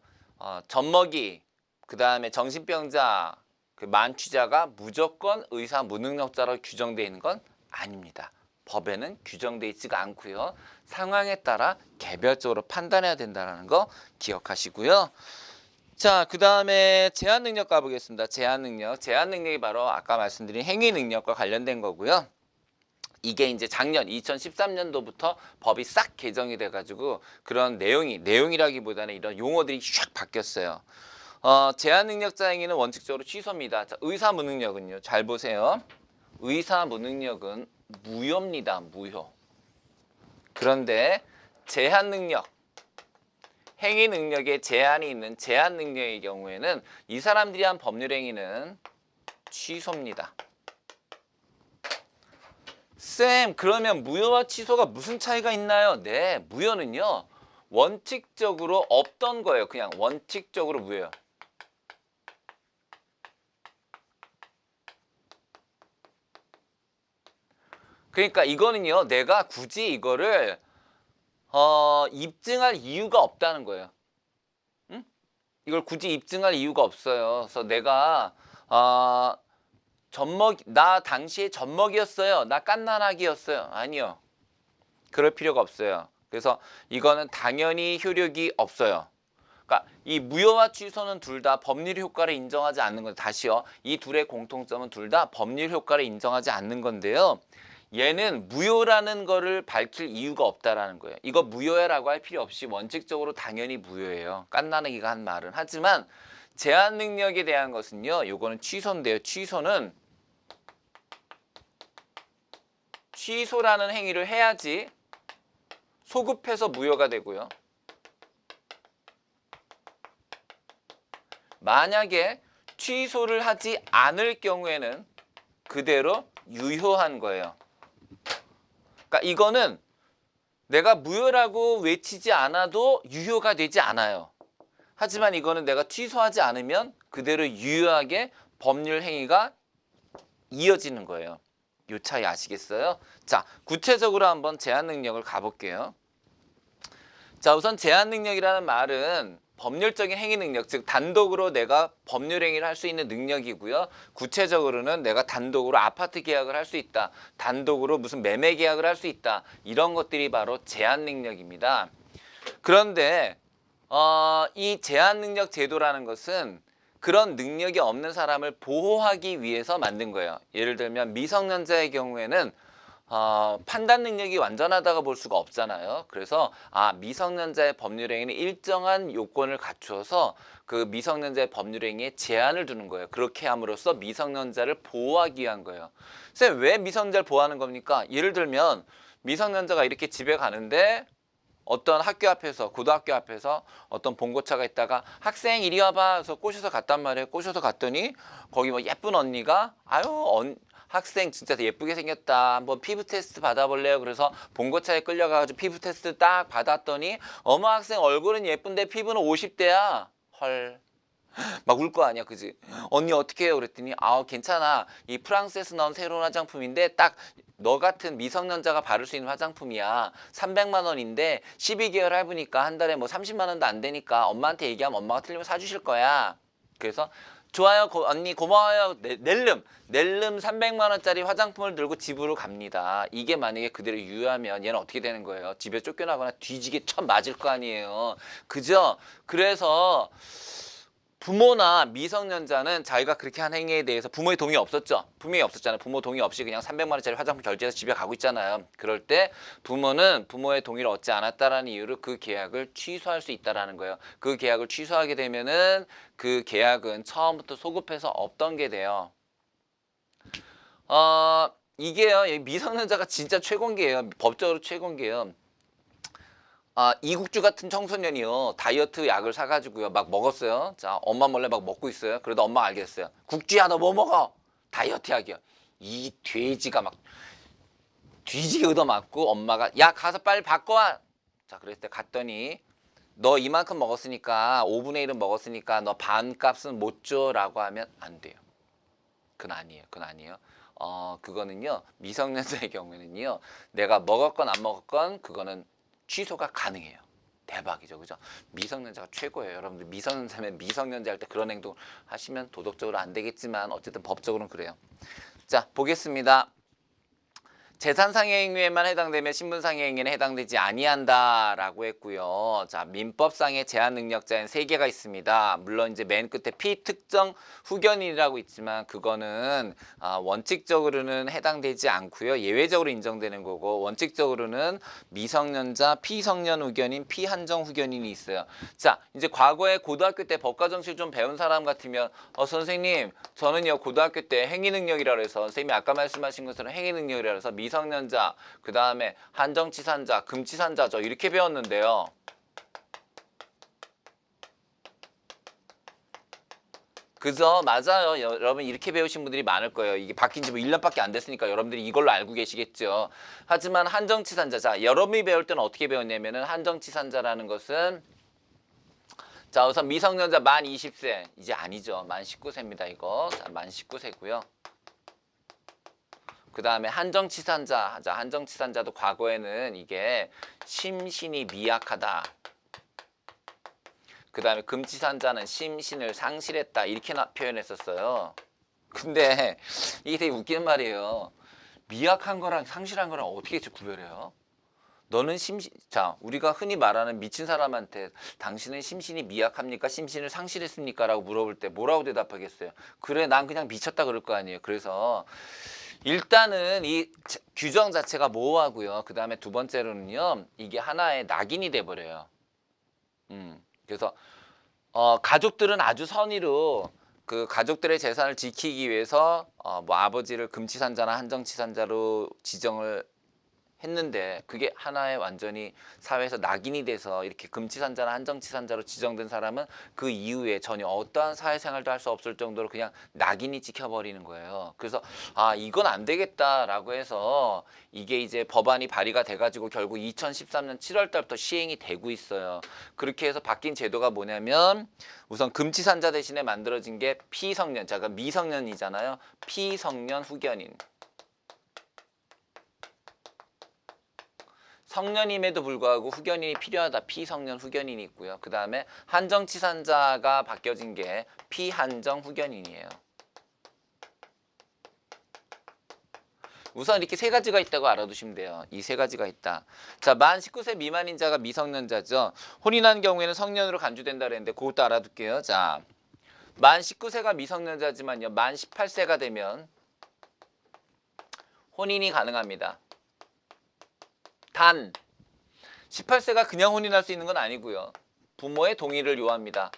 젖먹이, 그 다음에 정신병자, 그 만취자가 무조건 의사 무능력자로 규정되어 있는 건 아닙니다. 법에는 규정되어 있지가 않고요. 상황에 따라 개별적으로 판단해야 된다는 거 기억하시고요. 자, 그 다음에 제한 능력 가보겠습니다. 제한 능력. 제한 능력이 바로 아까 말씀드린 행위 능력과 관련된 거고요. 이게 이제 작년 2013년도부터 법이 싹 개정이 돼가지고 그런 내용이라기보다는 이런 용어들이 샥 바뀌었어요. 제한 능력자 행위는 원칙적으로 취소입니다. 자, 의사 무능력은요. 잘 보세요. 의사 무능력은 무효입니다. 무효. 그런데 제한 능력, 행위 능력에 제한이 있는 제한 능력의 경우에는 이 사람들이 한 법률 행위는 취소입니다. 쌤, 그러면 무효와 취소가 무슨 차이가 있나요? 네, 무효는요. 원칙적으로 없던 거예요. 그냥 원칙적으로 무효예요. 그러니까 이거는요. 내가 굳이 이거를 입증할 이유가 없다는 거예요. 응? 이걸 굳이 입증할 이유가 없어요. 그래서 내가 나 당시에 젖먹이었어요. 나 깐난아기였어요. 아니요. 그럴 필요가 없어요. 그래서 이거는 당연히 효력이 없어요. 그러니까 이 무효와 취소는 둘 다 법률 효과를 인정하지 않는 건데, 다시요. 이 둘의 공통점은 둘 다 법률 효과를 인정하지 않는 건데요. 얘는 무효라는 거를 밝힐 이유가 없다라는 거예요. 이거 무효야라고 할 필요 없이 원칙적으로 당연히 무효예요. 깐나기가 한 말은. 하지만 제한 능력에 대한 것은요. 요거는 취소인데요. 취소라는 행위를 해야지 소급해서 무효가 되고요. 만약에 취소를 하지 않을 경우에는 그대로 유효한 거예요. 그러니까 이거는 내가 무효라고 외치지 않아도 유효가 되지 않아요. 하지만 이거는 내가 취소하지 않으면 그대로 유효하게 법률 행위가 이어지는 거예요. 이 차이 아시겠어요? 자, 구체적으로 한번 제한 능력을 가볼게요. 자, 우선 제한 능력이라는 말은 법률적인 행위 능력, 즉 단독으로 내가 법률 행위를 할 수 있는 능력이고요. 구체적으로는 내가 단독으로 아파트 계약을 할 수 있다. 단독으로 무슨 매매 계약을 할 수 있다. 이런 것들이 바로 제한 능력입니다. 그런데 이 제한 능력 제도라는 것은 그런 능력이 없는 사람을 보호하기 위해서 만든 거예요. 예를 들면 미성년자의 경우에는 판단 능력이 완전하다고 볼 수가 없잖아요. 그래서 미성년자의 법률행위는 일정한 요건을 갖추어서 그 미성년자의 법률행위에 제한을 두는 거예요. 그렇게 함으로써 미성년자를 보호하기 위한 거예요. 선생님, 왜 미성년자를 보호하는 겁니까? 예를 들면 미성년자가 이렇게 집에 가는데 어떤 학교 앞에서, 고등학교 앞에서 어떤 봉고차가 있다가 학생 이리 와봐 해서 꼬셔서 갔단 말이에요. 꼬셔서 갔더니 거기 뭐 예쁜 언니가 학생 진짜 예쁘게 생겼다. 한번 피부 테스트 받아볼래요? 그래서 본고차에 끌려가가지고 피부 테스트 딱 받았더니 어머 학생 얼굴은 예쁜데 피부는 50대야. 헐. 막 울 거 아니야, 그지? 언니 어떻게 해요? 그랬더니 아 괜찮아. 이 프랑스에서 나온 새로운 화장품인데 딱 너 같은 미성년자가 바를 수 있는 화장품이야. 300만 원인데 12개월 할부니까 한 달에 뭐 30만 원도 안 되니까 엄마한테 얘기하면 엄마가 틀리면 사주실 거야. 그래서 좋아요, 언니 고마워요. 낼름 300만 원짜리 화장품을 들고 집으로 갑니다. 이게 만약에 그대로 유효하면 얘는 어떻게 되는 거예요? 집에 쫓겨나거나 뒤지게 쳐 맞을 거 아니에요. 그죠? 그래서 부모나 미성년자는 자기가 그렇게 한 행위에 대해서 부모의 동의 없었죠. 분명히 없었잖아요. 부모 동의 없이 그냥 300만 원짜리 화장품 결제해서 집에 가고 있잖아요. 그럴 때 부모는 부모의 동의를 얻지 않았다라는 이유로 그 계약을 취소할 수 있다라는 거예요. 그 계약을 취소하게 되면은 그 계약은 처음부터 소급해서 없던 게 돼요. 이게요. 미성년자가 진짜 최고인 게요. 법적으로 최고인 게요. 이국주 같은 청소년이요. 다이어트 약을 사가지고요. 막 먹었어요. 자, 엄마 몰래 막 먹고 있어요. 그래도 엄마가 알겠어요. 국주야, 너 뭐 먹어? 다이어트 약이야. 이 돼지가 막 뒤지게 얻어맞고 엄마가 야, 가서 빨리 바꿔와. 자, 그랬을 때 갔더니 너 이만큼 먹었으니까 5분의 1은 먹었으니까 너 반값은 못 줘라고 하면 안 돼요. 그건 아니에요. 그건 아니에요. 그거는요. 미성년자의 경우에는요. 내가 먹었건 안 먹었건 그거는 취소가 가능해요. 대박이죠. 그죠? 미성년자가 최고예요. 여러분들 미성년자면 미성년자 할 때 그런 행동 하시면 도덕적으로 안 되겠지만 어쨌든 법적으로는 그래요. 자, 보겠습니다. 재산상의 행위에만 해당되며 신분상의 행위는 해당되지 아니한다라고 했고요. 자, 민법상의 제한 능력자엔 3개가 있습니다. 물론 이제 맨 끝에 피특정 후견인이라고 있지만 그거는 원칙적으로는 해당되지 않고요. 예외적으로 인정되는 거고 원칙적으로는 미성년자, 피성년 후견인, 피한정 후견인이 있어요. 자, 이제 과거에 고등학교 때 법과정실 좀 배운 사람 같으면 선생님 저는요 고등학교 때 행위능력이라 그래서 선생님이 아까 말씀하신 것처럼 행위능력이라 그래서 미성년자, 그 다음에 한정치산자, 금치산자죠. 이렇게 배웠는데요. 그죠? 맞아요. 여러분 이렇게 배우신 분들이 많을 거예요. 이게 바뀐 지 뭐 1년밖에 안 됐으니까 여러분들이 이걸로 알고 계시겠죠. 하지만 한정치산자, 자, 여러분이 배울 때는 어떻게 배웠냐면은 한정치산자라는 것은 자, 우선 미성년자 만 20세. 이제 아니죠. 만 19세입니다, 이거. 자, 만 19세고요. 그 다음에 한정치산자. 자, 한정치산자도 과거에는 이게 심신이 미약하다. 그 다음에 금치산자는 심신을 상실했다. 이렇게 표현했었어요. 근데 이게 되게 웃기는 말이에요. 미약한 거랑 상실한 거랑 어떻게 구별해요? 너는 자, 우리가 흔히 말하는 미친 사람한테 당신은 심신이 미약합니까? 심신을 상실했습니까? 라고 물어볼 때 뭐라고 대답하겠어요? 그래, 난 그냥 미쳤다 그럴 거 아니에요. 그래서 일단은 이 규정 자체가 모호하고요. 그 다음에 두 번째로는요. 이게 하나의 낙인이 돼버려요. 그래서 가족들은 아주 선의로 그 가족들의 재산을 지키기 위해서 뭐 아버지를 금치산자나 한정치산자로 지정을 했는데 그게 하나의 완전히 사회에서 낙인이 돼서 이렇게 금치산자나 한정치산자로 지정된 사람은 그 이후에 전혀 어떠한 사회생활도 할 수 없을 정도로 그냥 낙인이 찍혀버리는 거예요. 그래서 이건 안 되겠다라고 해서 이게 이제 법안이 발의가 돼가지고 결국 2013년 7월 달부터 시행이 되고 있어요. 그렇게 해서 바뀐 제도가 뭐냐면 우선 금치산자 대신에 만들어진 게 피성년, 자, 그러니까 미성년이잖아요. 피성년 후견인. 성년임에도 불구하고 후견인이 필요하다. 피성년 후견인이 있고요. 그 다음에 한정치산자가 바뀌어진 게 피한정 후견인이에요. 우선 이렇게 3가지가 있다고 알아두시면 돼요. 이 3가지가 있다. 자, 만 19세 미만인 자가 미성년자죠. 혼인한 경우에는 성년으로 간주된다 그랬는데 그것도 알아둘게요. 자, 만 19세가 미성년자지만요. 만 18세가 되면 혼인이 가능합니다. 단 18세가 그냥 혼인할 수 있는 건 아니고요. 부모의 동의를 요합니다.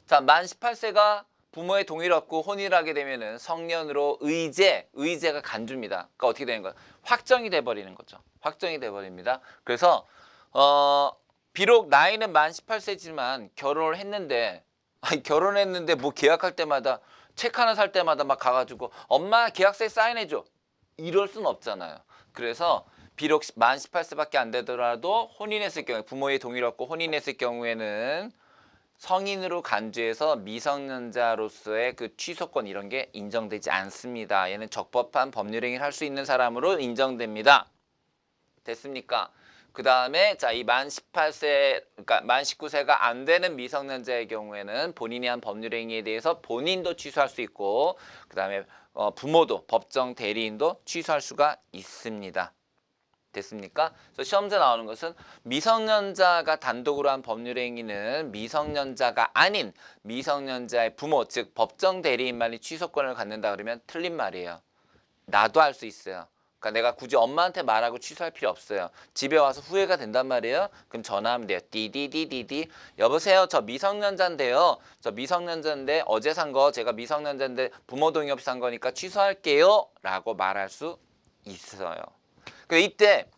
자, 만 18세가 부모의 동의를 얻고 혼인을 하게 되면은 성년으로 의제가 간주입니다. 그러니까 어떻게 되는 거예요? 확정이 돼 버리는 거죠. 확정이 돼 버립니다. 그래서 비록 나이는 만 18세지만 결혼을 했는데 뭐 계약할 때마다 책 하나 살 때마다 막 가가지고 엄마 계약서에 사인해줘. 이럴 순 없잖아요. 그래서 비록 만 18세밖에 안 되더라도 혼인했을 경우에 부모의 동의를 얻고 혼인했을 경우에는 성인으로 간주해서 미성년자로서의 그 취소권 이런 게 인정되지 않습니다. 얘는 적법한 법률행위를 할 수 있는 사람으로 인정됩니다. 됐습니까? 그 다음에 자, 이 만 18세, 그러니까 만 19세가 안 되는 미성년자의 경우에는 본인이 한 법률행위에 대해서 본인도 취소할 수 있고 그 다음에 부모도 법정 대리인도 취소할 수가 있습니다. 됐습니까? 그래서 시험제 나오는 것은 미성년자가 단독으로 한 법률행위는 미성년자가 아닌 미성년자의 부모, 즉 법정 대리인만이 취소권을 갖는다 그러면 틀린 말이에요. 나도 할 수 있어요. 그러니까 내가 굳이 엄마한테 말하고 취소할 필요 없어요. 집에 와서 후회가 된단 말이에요. 그럼 전화하면 돼요. 띠디디디디. 여보세요. 저 미성년자인데요. 저 미성년자인데 어제 산 거 제가 미성년자인데 부모 동의 없이 산 거니까 취소할게요. 라고 말할 수 있어요. 근데 이때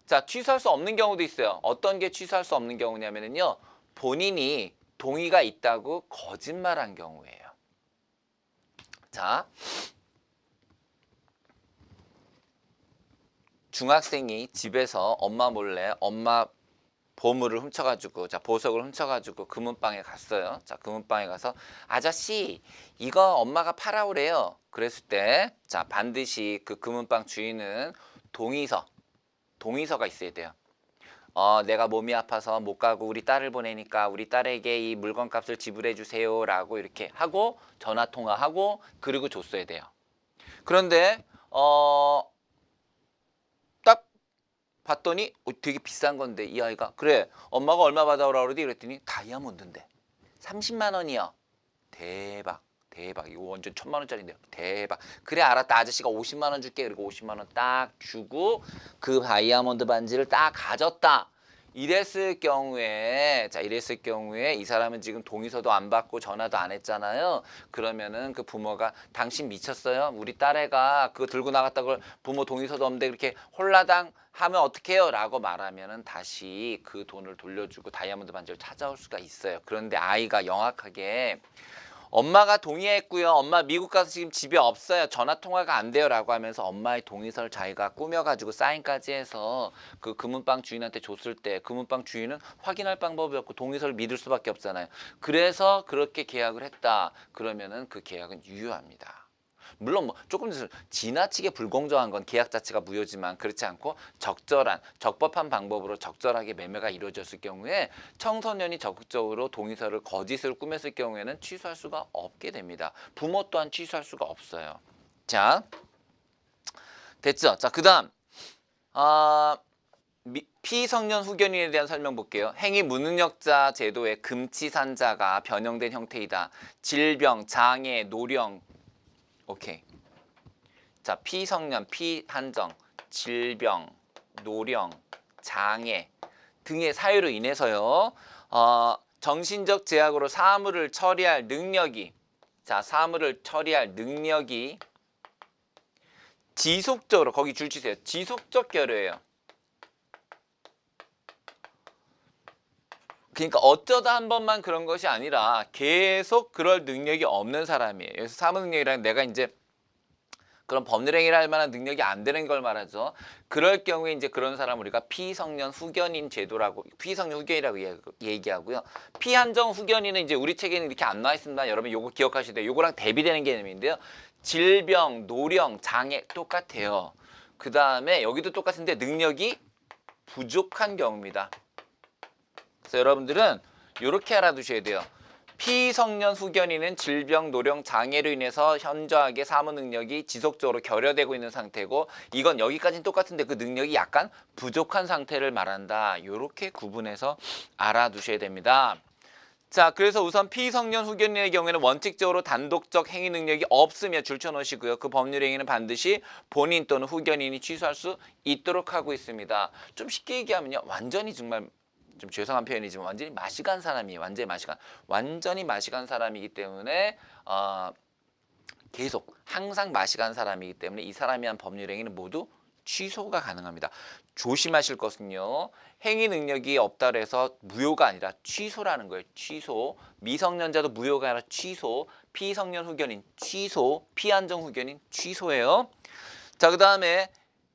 자, 취소할 수 없는 경우도 있어요. 어떤 게 취소할 수 없는 경우냐면요. 본인이 동의가 있다고 거짓말한 경우예요. 자, 중학생이 집에서 엄마 몰래 엄마 보물을 훔쳐가지고 자 보석을 훔쳐가지고 금은방에 갔어요. 자 금은방에 가서 아저씨 이거 엄마가 팔아오래요. 그랬을 때 자 반드시 그 금은방 주인은 동의서가 있어야 돼요. 내가 몸이 아파서 못 가고 우리 딸을 보내니까 우리 딸에게 이 물건값을 지불해 주세요 라고 이렇게 하고 전화통화하고 그리고 줬어야 돼요. 그런데 딱 봤더니 되게 비싼 건데 이 아이가 그래 엄마가 얼마 받아오라 그러지 그랬더니 다이아몬드인데 30만 원이요. 대박 이거 완전 1000만 원짜리인데요. 대박. 그래 알았다 아저씨가 50만 원 줄게. 그리고 50만 원 딱 주고 그 다이아몬드 반지를 딱 가졌다. 이랬을 경우에 이 사람은 지금 동의서도 안 받고 전화도 안 했잖아요. 그러면은 그 부모가 당신 미쳤어요? 우리 딸애가 그거 들고 나갔다 걸 부모 동의서도 없는데 그렇게 홀라당 하면 어떡해요? 라고 말하면은 다시 그 돈을 돌려주고 다이아몬드 반지를 찾아올 수가 있어요. 그런데 아이가 영악하게 엄마가 동의했고요. 엄마 미국 가서 지금 집에 없어요. 전화통화가 안 돼요. 라고 하면서 엄마의 동의서를 자기가 꾸며가지고 사인까지 해서 그 금은방 주인한테 줬을 때 금은방 주인은 확인할 방법이 없고 동의서를 믿을 수밖에 없잖아요. 그래서 그렇게 계약을 했다. 그러면은 그 계약은 유효합니다. 물론 뭐 조금 지나치게 불공정한 건 계약 자체가 무효지만 그렇지 않고 적법한 방법으로 적절하게 매매가 이루어졌을 경우에 청소년이 적극적으로 동의서를 거짓으로 꾸몄을 경우에는 취소할 수가 없게 됩니다. 부모 또한 취소할 수가 없어요. 자, 됐죠? 자, 그 다음 피성년 후견인에 대한 설명 볼게요. 행위 무능력자 제도의 금치산자가 변형된 형태이다. 질병, 장애, 노령 오케이. 자, 피성년, 피한정, 질병, 노령, 장애 등의 사유로 인해서요. 정신적 제약으로 사물을 처리할 능력이 지속적으로 거기 줄 치세요. 지속적 결여예요. 그러니까 어쩌다 한 번만 그런 것이 아니라 계속 그럴 능력이 없는 사람이에요. 그래서 사무 능력이란 내가 이제 그런 법률행위를 할 만한 능력이 안 되는 걸 말하죠. 그럴 경우에 이제 그런 사람 우리가 피성년 후견인 제도라고 피성년 후견이라고 얘기하고요. 피한정 후견인은 이제 우리 책에는 이렇게 안 나와 있습니다. 여러분 요거 기억하셔야 돼요. 요거랑 대비되는 개념인데요. 질병, 노령, 장애 똑같아요. 그 다음에 여기도 똑같은데 능력이 부족한 경우입니다. 그래서 여러분들은 이렇게 알아두셔야 돼요. 피성년 후견인은 질병, 노령, 장애로 인해서 현저하게 사무 능력이 지속적으로 결여되고 있는 상태고 이건 여기까지는 똑같은데 그 능력이 약간 부족한 상태를 말한다. 이렇게 구분해서 알아두셔야 됩니다. 자, 그래서 우선 피성년 후견인의 경우에는 원칙적으로 단독적 행위 능력이 없으며 줄쳐놓으시고요. 그 법률 행위는 반드시 본인 또는 후견인이 취소할 수 있도록 하고 있습니다. 좀 쉽게 얘기하면요. 완전히 정말 좀 죄송한 표현이지만 완전히 맛이 간 사람이에요. 완전히 맛이 간 사람이기 때문에 계속 항상 맛이 간 사람이기 때문에 이 사람이 한 법률 행위는 모두 취소가 가능합니다. 조심하실 것은요. 행위 능력이 없다 그래서 무효가 아니라 취소라는 거예요. 취소. 미성년자도 무효가 아니라 취소. 피성년 후견인 취소. 피한정 후견인 취소예요. 자, 그다음에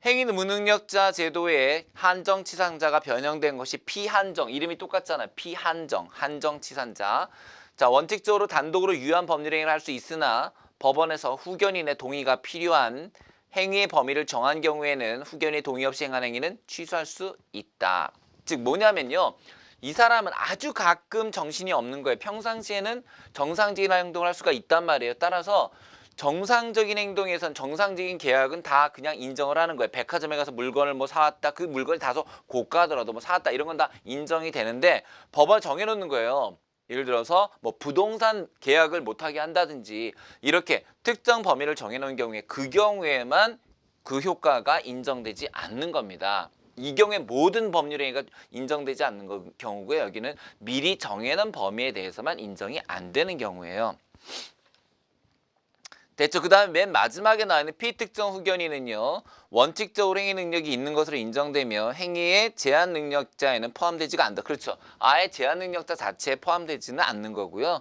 행위 무능력자 제도에 한정치산자가 변형된 것이 피한정. 이름이 똑같잖아요. 피한정. 한정치산자. 자, 원칙적으로 단독으로 유한 법률행위를 할 수 있으나 법원에서 후견인의 동의가 필요한 행위의 범위를 정한 경우에는 후견인의 동의 없이 행한 행위는 취소할 수 있다. 즉 뭐냐면요. 이 사람은 아주 가끔 정신이 없는 거예요. 평상시에는 정상적인 행동을 할 수가 있단 말이에요. 따라서 정상적인 행동에선 정상적인 계약은 다 그냥 인정을 하는 거예요. 백화점에 가서 물건을 뭐 사왔다. 그 물건이 다소 고가더라도 뭐 사왔다. 이런 건 다 인정이 되는데 법을 정해놓는 거예요. 예를 들어서 뭐 부동산 계약을 못하게 한다든지 이렇게 특정 범위를 정해놓은 경우에 그 경우에만 그 효과가 인정되지 않는 겁니다. 이 경우에 모든 법률행위가 인정되지 않는 경우고요. 여기는 미리 정해놓은 범위에 대해서만 인정이 안 되는 경우예요. 됐죠? 그 다음에 맨 마지막에 나와 있는 피특정 후견인은요. 원칙적으로 행위 능력이 있는 것으로 인정되며 행위의 제한 능력자에는 포함되지가 않다. 그렇죠. 아예 제한 능력자 자체에 포함되지는 않는 거고요.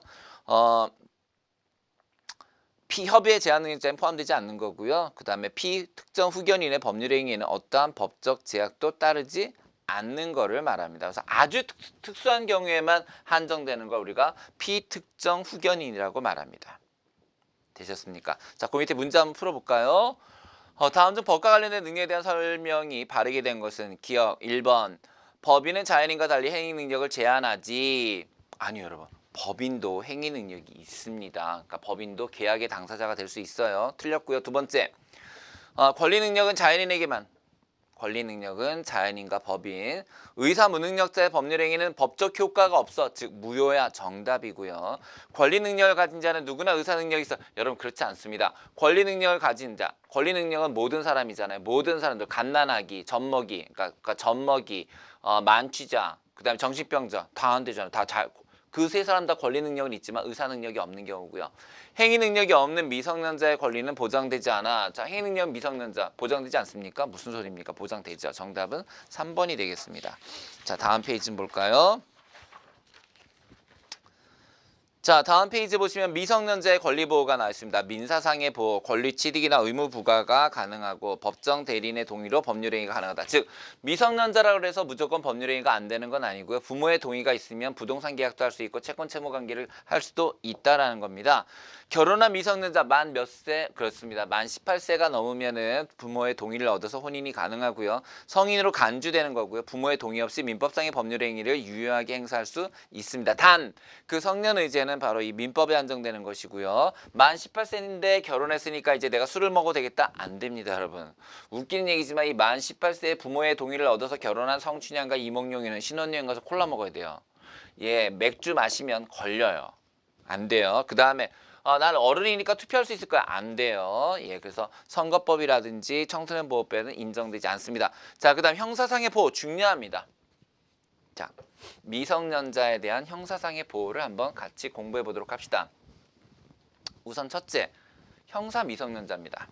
피협의의 제한 능력자에는 포함되지 않는 거고요. 그 다음에 피특정 후견인의 법률 행위에는 어떠한 법적 제약도 따르지 않는 거를 말합니다. 그래서 아주 특수한 경우에만 한정되는 걸 우리가 피특정 후견인이라고 말합니다. 되셨습니까? 자, 그 밑에 문제 한번 풀어볼까요? 다음 중 법과 관련된 능력에 대한 설명이 바르게 된 것은 기억 1번 법인은 자연인과 달리 행위 능력을 제한하지. 아니요 여러분. 법인도 행위 능력이 있습니다. 그러니까 법인도 계약의 당사자가 될 수 있어요. 틀렸고요. 두 번째 권리 능력은 자연인에게만. 권리 능력은 자연인과 법인. 의사 무능력자의 법률 행위는 법적 효과가 없어. 즉 무효야. 정답이고요. 권리 능력을 가진 자는 누구나 의사 능력이 있어. 여러분 그렇지 않습니다. 권리 능력을 가진 자. 권리 능력은 모든 사람이잖아요. 모든 사람들. 갓난아기, 젖먹이, 그러니까 젖먹이, 만취자, 그다음에 정신병자 다 안 되잖아요. 다 잘. 그 세 사람 다 권리 능력은 있지만 의사 능력이 없는 경우고요. 행위 능력이 없는 미성년자의 권리는 보장되지 않아. 자, 행위 능력 미성년자 보장되지 않습니까? 무슨 소리입니까? 보장되죠. 정답은 3번이 되겠습니다. 자, 다음 페이지 좀 볼까요? 자, 다음 페이지 보시면 미성년자의 권리 보호가 나와 있습니다. 민사상의 보호, 권리 취득이나 의무 부과가 가능하고 법정 대리인의 동의로 법률 행위가 가능하다. 즉 미성년자라고 해서 무조건 법률 행위가 안 되는 건 아니고요. 부모의 동의가 있으면 부동산 계약도 할 수 있고 채권 채무 관계를 할 수도 있다라는 겁니다. 결혼한 미성년자 만 몇 세? 그렇습니다. 만 18세가 넘으면은 부모의 동의를 얻어서 혼인이 가능하고요. 성인으로 간주되는 거고요. 부모의 동의 없이 민법상의 법률 행위를 유효하게 행사할 수 있습니다. 단 그 성년 의제는 바로 이 민법에 한정되는 것이고요. 만 18세인데 결혼했으니까 이제 내가 술을 먹어도 되겠다? 안 됩니다, 여러분. 웃기는 얘기지만 이 만 18세에 부모의 동의를 얻어서 결혼한 성춘향과 이몽룡이는 신혼여행 가서 콜라 먹어야 돼요. 예, 맥주 마시면 걸려요. 안 돼요. 그 다음에 난 어른이니까 투표할 수 있을 거야. 안 돼요. 예, 그래서 선거법이라든지 청소년 보호법에는 인정되지 않습니다. 자, 그 다음 형사상의 보호 중요합니다. 자, 미성년자에 대한 형사상의 보호를 한번 같이 공부해 보도록 합시다. 우선 첫째, 형사 미성년자입니다.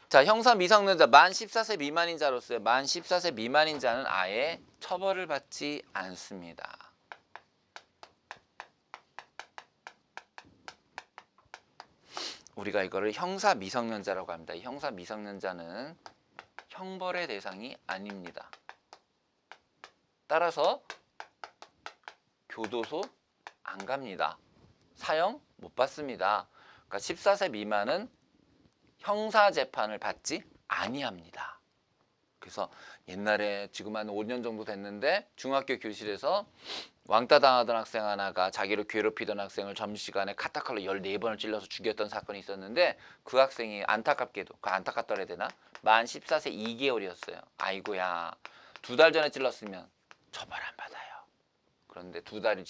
자, 형사 미성년자 만 14세 미만인 자로서요. 만 14세 미만인 자는 아예 처벌을 받지 않습니다. 우리가 이거를 형사 미성년자라고 합니다. 이 형사 미성년자는 형벌의 대상이 아닙니다. 따라서 교도소 안 갑니다. 사형 못 받습니다. 그러니까 14세 미만은 형사재판을 받지 아니합니다. 그래서 옛날에 지금 한 5년 정도 됐는데 중학교 교실에서 왕따 당하던 학생 하나가 자기를 괴롭히던 학생을 점심시간에 카타칼로 14번을 찔러서 죽였던 사건이 있었는데 그 학생이 안타깝게도, 그 안타깝더라 해야 되나? 만 14세 2개월이었어요. 아이고야, 2달 전에 찔렀으면 처벌 안 받아요. 그런데 2달이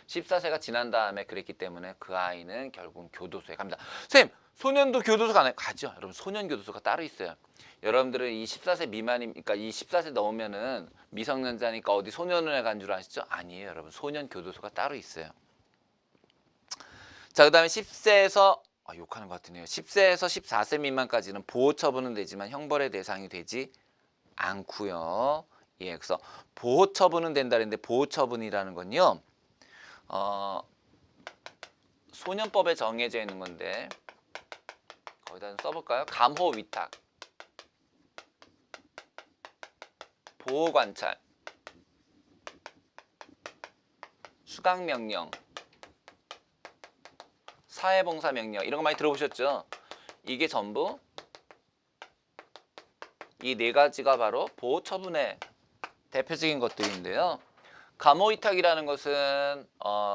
14세가 지난 다음에 그랬기 때문에 그 아이는 결국 교도소에 갑니다. 선생님, 소년도 교도소 가죠. 여러분, 소년 교도소가 따로 있어요. 여러분들은 이 14세 미만이니까 이 14세 넘으면은 미성년자니까 어디 소년원에 간 줄 아시죠? 아니에요, 여러분. 소년 교도소가 따로 있어요. 자, 그 다음에 10세에서 욕하는 것 같으네요. 10세에서 14세 미만까지는 보호 처분은 되지만 형벌의 대상이 되지 않고요. 예, 그래서 보호 처분은 된다 그랬는데 보호 처분이라는 건요. 소년법에 정해져 있는 건데 거기다 좀 써볼까요? 감호 위탁, 보호 관찰, 수강 명령, 사회봉사 명령 이런 거 많이 들어보셨죠? 이게 전부 이 네 가지가 바로 보호 처분의 대표적인 것들인데요. 감호 위탁이라는 것은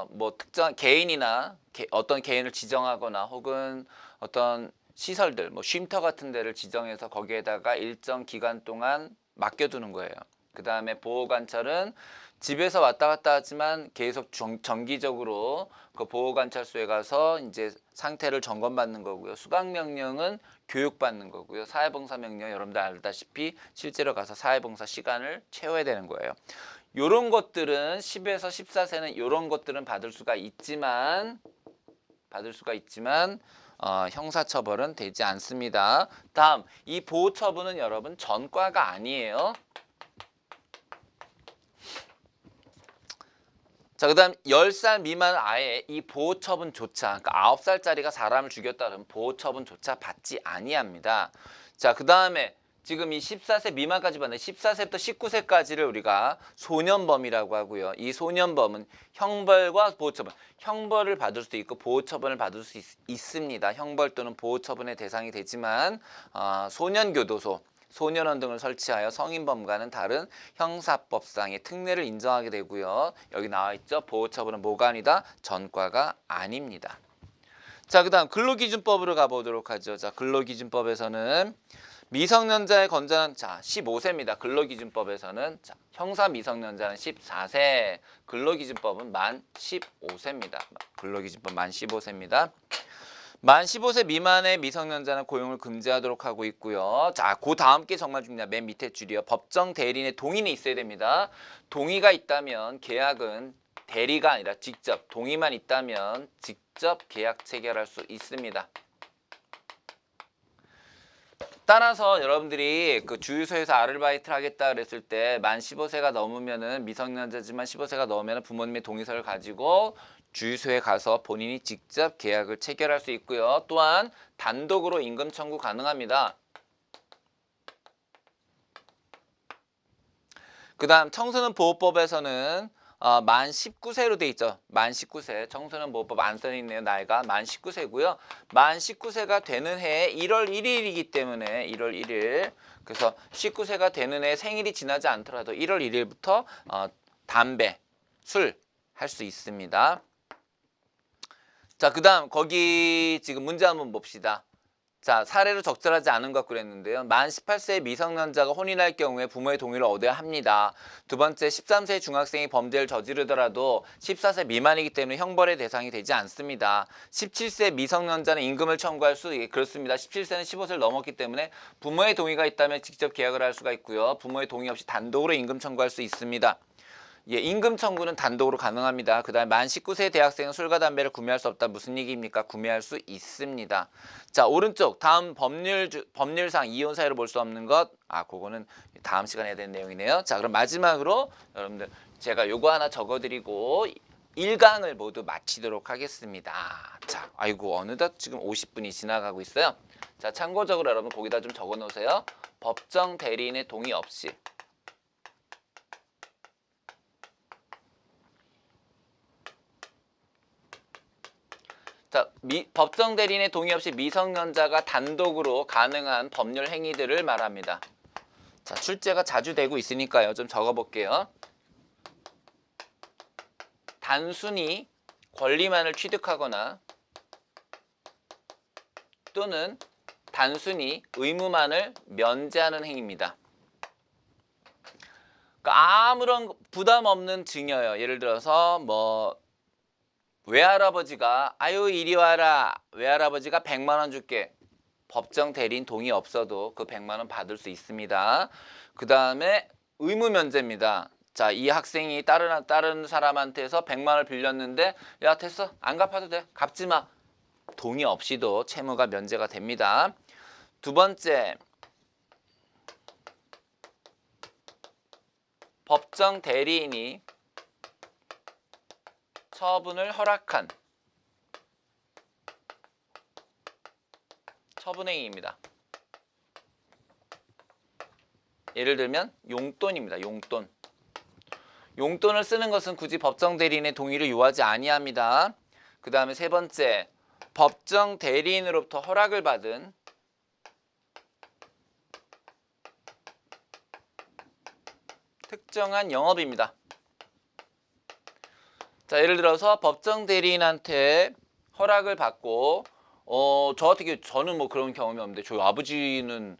뭐 특정 개인이나 어떤 개인을 지정하거나 혹은 어떤 시설들, 뭐 쉼터 같은 데를 지정해서 거기에다가 일정 기간 동안 맡겨두는 거예요. 그 다음에 보호 관찰은 집에서 왔다 갔다 하지만 계속 정기적으로 그 보호 관찰소에 가서 이제 상태를 점검받는 거고요. 수강 명령은 교육받는 거고요. 사회봉사 명령 여러분들 알다시피 실제로 가서 사회봉사 시간을 채워야 되는 거예요. 요런 것들은 10에서 14세는 요런 것들은 받을 수가 있지만 형사처벌은 되지 않습니다. 다음 이 보호처분은 여러분 전과가 아니에요. 자, 그 다음 10살 미만 아예 이 보호처분조차, 그러니까 9살짜리가 사람을 죽였다 그러면 보호처분조차 받지 아니합니다. 자, 그 다음에 지금 이 14세 미만까지 받는 14세부터 19세까지를 우리가 소년범이라고 하고요. 이 소년범은 형벌과 보호처분, 형벌을 받을 수도 있고 보호처분을 받을 수 있습니다. 형벌 또는 보호처분의 대상이 되지만 소년교도소, 소년원 등을 설치하여 성인범과는 다른 형사법상의 특례를 인정하게 되고요. 여기 나와 있죠. 보호처분은 뭐가 아니다? 전과가 아닙니다. 자, 그 다음 근로기준법으로 가보도록 하죠. 자, 근로기준법에서는 미성년자의 건전한 15세입니다. 근로기준법에서는 형사 미성년자는 14세, 근로기준법은 만 15세입니다. 근로기준법 만 15세입니다. 만 15세 미만의 미성년자는 고용을 금지하도록 하고 있고요. 자, 그 다음 게 정말 중요합니다. 맨 밑에 줄이요. 법정 대리인의 동의는 있어야 됩니다. 동의가 있다면 계약은 대리가 아니라 직접, 동의만 있다면 직접 계약 체결할 수 있습니다. 따라서 여러분들이 그 주유소에서 아르바이트를 하겠다 그랬을 때 만 15세가 넘으면은 미성년자지만 15세가 넘으면 부모님의 동의서를 가지고 주유소에 가서 본인이 직접 계약을 체결할 수 있고요. 또한 단독으로 임금 청구 가능합니다. 그 다음 청소년 보호법에서는 만 19세로 돼 있죠. 만 19세 청소년 보호법 안 써 있네요. 나이가 만 19세고요. 만 19세가 되는 해에 1월 1일이기 때문에 1월 1일 그래서 19세가 되는 해 생일이 지나지 않더라도 1월 1일부터 담배, 술 할 수 있습니다. 자, 그 다음 거기 지금 문제 한번 봅시다. 자, 사례로 적절하지 않은 것 그랬는데요. 만 18세의 미성년자가 혼인할 경우에 부모의 동의를 얻어야 합니다. 두 번째, 13세의 중학생이 범죄를 저지르더라도 14세 미만이기 때문에 형벌의 대상이 되지 않습니다. 17세 미성년자는 임금을 청구할 수 그렇습니다. 17세는 15세를 넘었기 때문에 부모의 동의가 있다면 직접 계약을 할 수가 있고요. 부모의 동의 없이 단독으로 임금 청구할 수 있습니다. 예, 임금 청구는 단독으로 가능합니다. 그 다음에 만 19세 대학생은 술과 담배를 구매할 수 없다. 무슨 얘기입니까? 구매할 수 있습니다. 자, 오른쪽 다음 법률상 이혼 사유로 볼 수 없는 것. 그거는 다음 시간에 해야 되는 내용이네요. 자, 그럼 마지막으로 여러분들 제가 요거 하나 적어드리고 1강을 모두 마치도록 하겠습니다. 자, 아이고 어느덧 지금 50분이 지나가고 있어요. 자, 참고적으로 여러분 거기다 좀 적어 놓으세요. 법정 대리인의 동의 없이 자, 법정 대리인의 동의 없이 미성년자가 단독으로 가능한 법률 행위들을 말합니다. 자, 출제가 자주 되고 있으니까요. 좀 적어볼게요. 단순히 권리만을 취득하거나 또는 단순히 의무만을 면제하는 행위입니다. 그러니까 아무런 부담 없는 증여요. 예를 들어서 뭐 외할아버지가 아유 이리 와라. 외할아버지가 100만 원 줄게. 법정 대리인 동의 없어도 그 100만 원 받을 수 있습니다. 그 다음에 의무 면제입니다. 자, 이 학생이 다른 사람한테서 100만 원을 빌렸는데 야 됐어 안 갚아도 돼 갚지 마. 동의 없이도 채무가 면제가 됩니다. 두 번째, 법정 대리인이 처분을 허락한 처분행위입니다. 예를 들면 용돈입니다. 용돈. 용돈을 쓰는 것은 굳이 법정 대리인의 동의를 요하지 아니합니다. 그 다음에 세 번째, 법정 대리인으로부터 허락을 받은 특정한 영업입니다. 자, 예를 들어서 법정 대리인한테 허락을 받고 저는 뭐 그런 경험이 없는데 저희 아버지는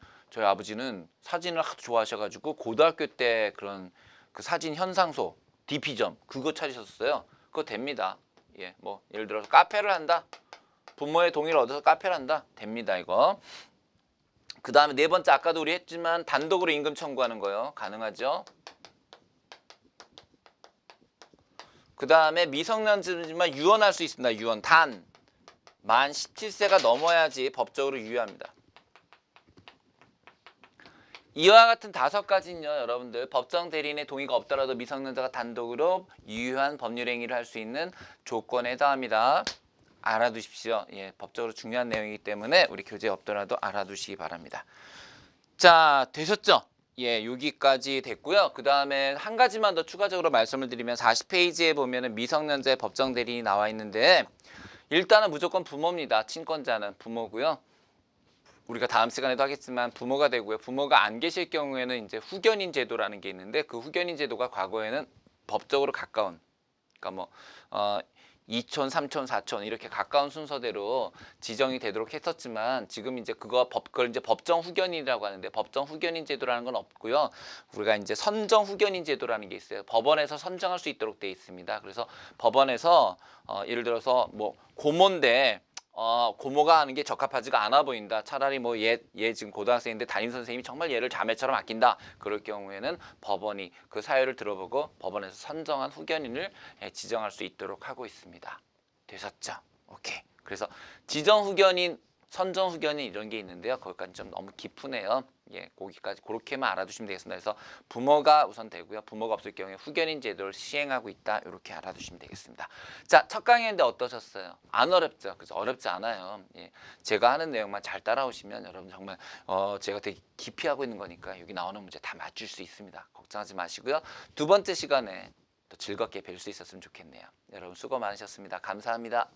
사진을 하도 좋아하셔가지고 고등학교 때 그런 그 사진 현상소 DP점 그거 찾으셨어요. 그거 됩니다. 예, 뭐 예를 들어서 카페를 한다. 부모의 동의를 얻어서 카페를 한다. 됩니다, 이거. 그 다음에 네 번째, 아까도 우리 했지만 단독으로 임금 청구하는 거요. 가능하죠. 그 다음에 미성년자지만 유언할 수 있습니다. 유언. 단 만 17세가 넘어야지 법적으로 유효합니다. 이와 같은 5가지는요, 여러분들 법정 대리인의 동의가 없더라도 미성년자가 단독으로 유효한 법률 행위를 할 수 있는 조건에 해당합니다. 알아두십시오. 예, 법적으로 중요한 내용이기 때문에 우리 교재에 없더라도 알아두시기 바랍니다. 자, 되셨죠? 예, 여기까지 됐고요. 그 다음에 한 가지만 더 추가적으로 말씀을 드리면 40페이지에 보면은 미성년자의 법정 대리인이 나와 있는데 일단은 무조건 부모입니다. 친권자는 부모고요. 우리가 다음 시간에도 하겠지만 부모가 되고요. 부모가 안 계실 경우에는 이제 후견인 제도라는 게 있는데 그 후견인 제도가 과거에는 법적으로 가까운, 그러니까 뭐 2촌, 3촌, 4촌 이렇게 가까운 순서대로 지정이 되도록 했었지만 지금 이제 그걸 이제 법정 후견인이라고 하는데 법정 후견인 제도라는 건 없고요. 우리가 이제 선정 후견인 제도라는 게 있어요. 법원에서 선정할 수 있도록 돼 있습니다. 그래서 법원에서 예를 들어서 뭐 고모인데 고모가 하는 게 적합하지가 않아 보인다. 차라리 뭐 얘 지금 고등학생인데 담임 선생님이 정말 얘를 자매처럼 아낀다. 그럴 경우에는 법원이 그 사유를 들어보고 법원에서 선정한 후견인을 지정할 수 있도록 하고 있습니다. 되셨죠? 오케이. 그래서 지정 후견인, 선정 후견인 이런 게 있는데요. 거기까지 좀 너무 깊으네요. 예, 거기까지 그렇게만 알아두시면 되겠습니다. 그래서 부모가 우선 되고요. 부모가 없을 경우에 후견인 제도를 시행하고 있다. 이렇게 알아두시면 되겠습니다. 자, 첫 강의인데 어떠셨어요? 안 어렵죠? 그래서 어렵지 않아요. 예, 제가 하는 내용만 잘 따라오시면 여러분 정말 제가 되게 깊이 하고 있는 거니까 여기 나오는 문제 다 맞출 수 있습니다. 걱정하지 마시고요. 두 번째 시간에 또 즐겁게 뵐 수 있었으면 좋겠네요. 여러분 수고 많으셨습니다. 감사합니다.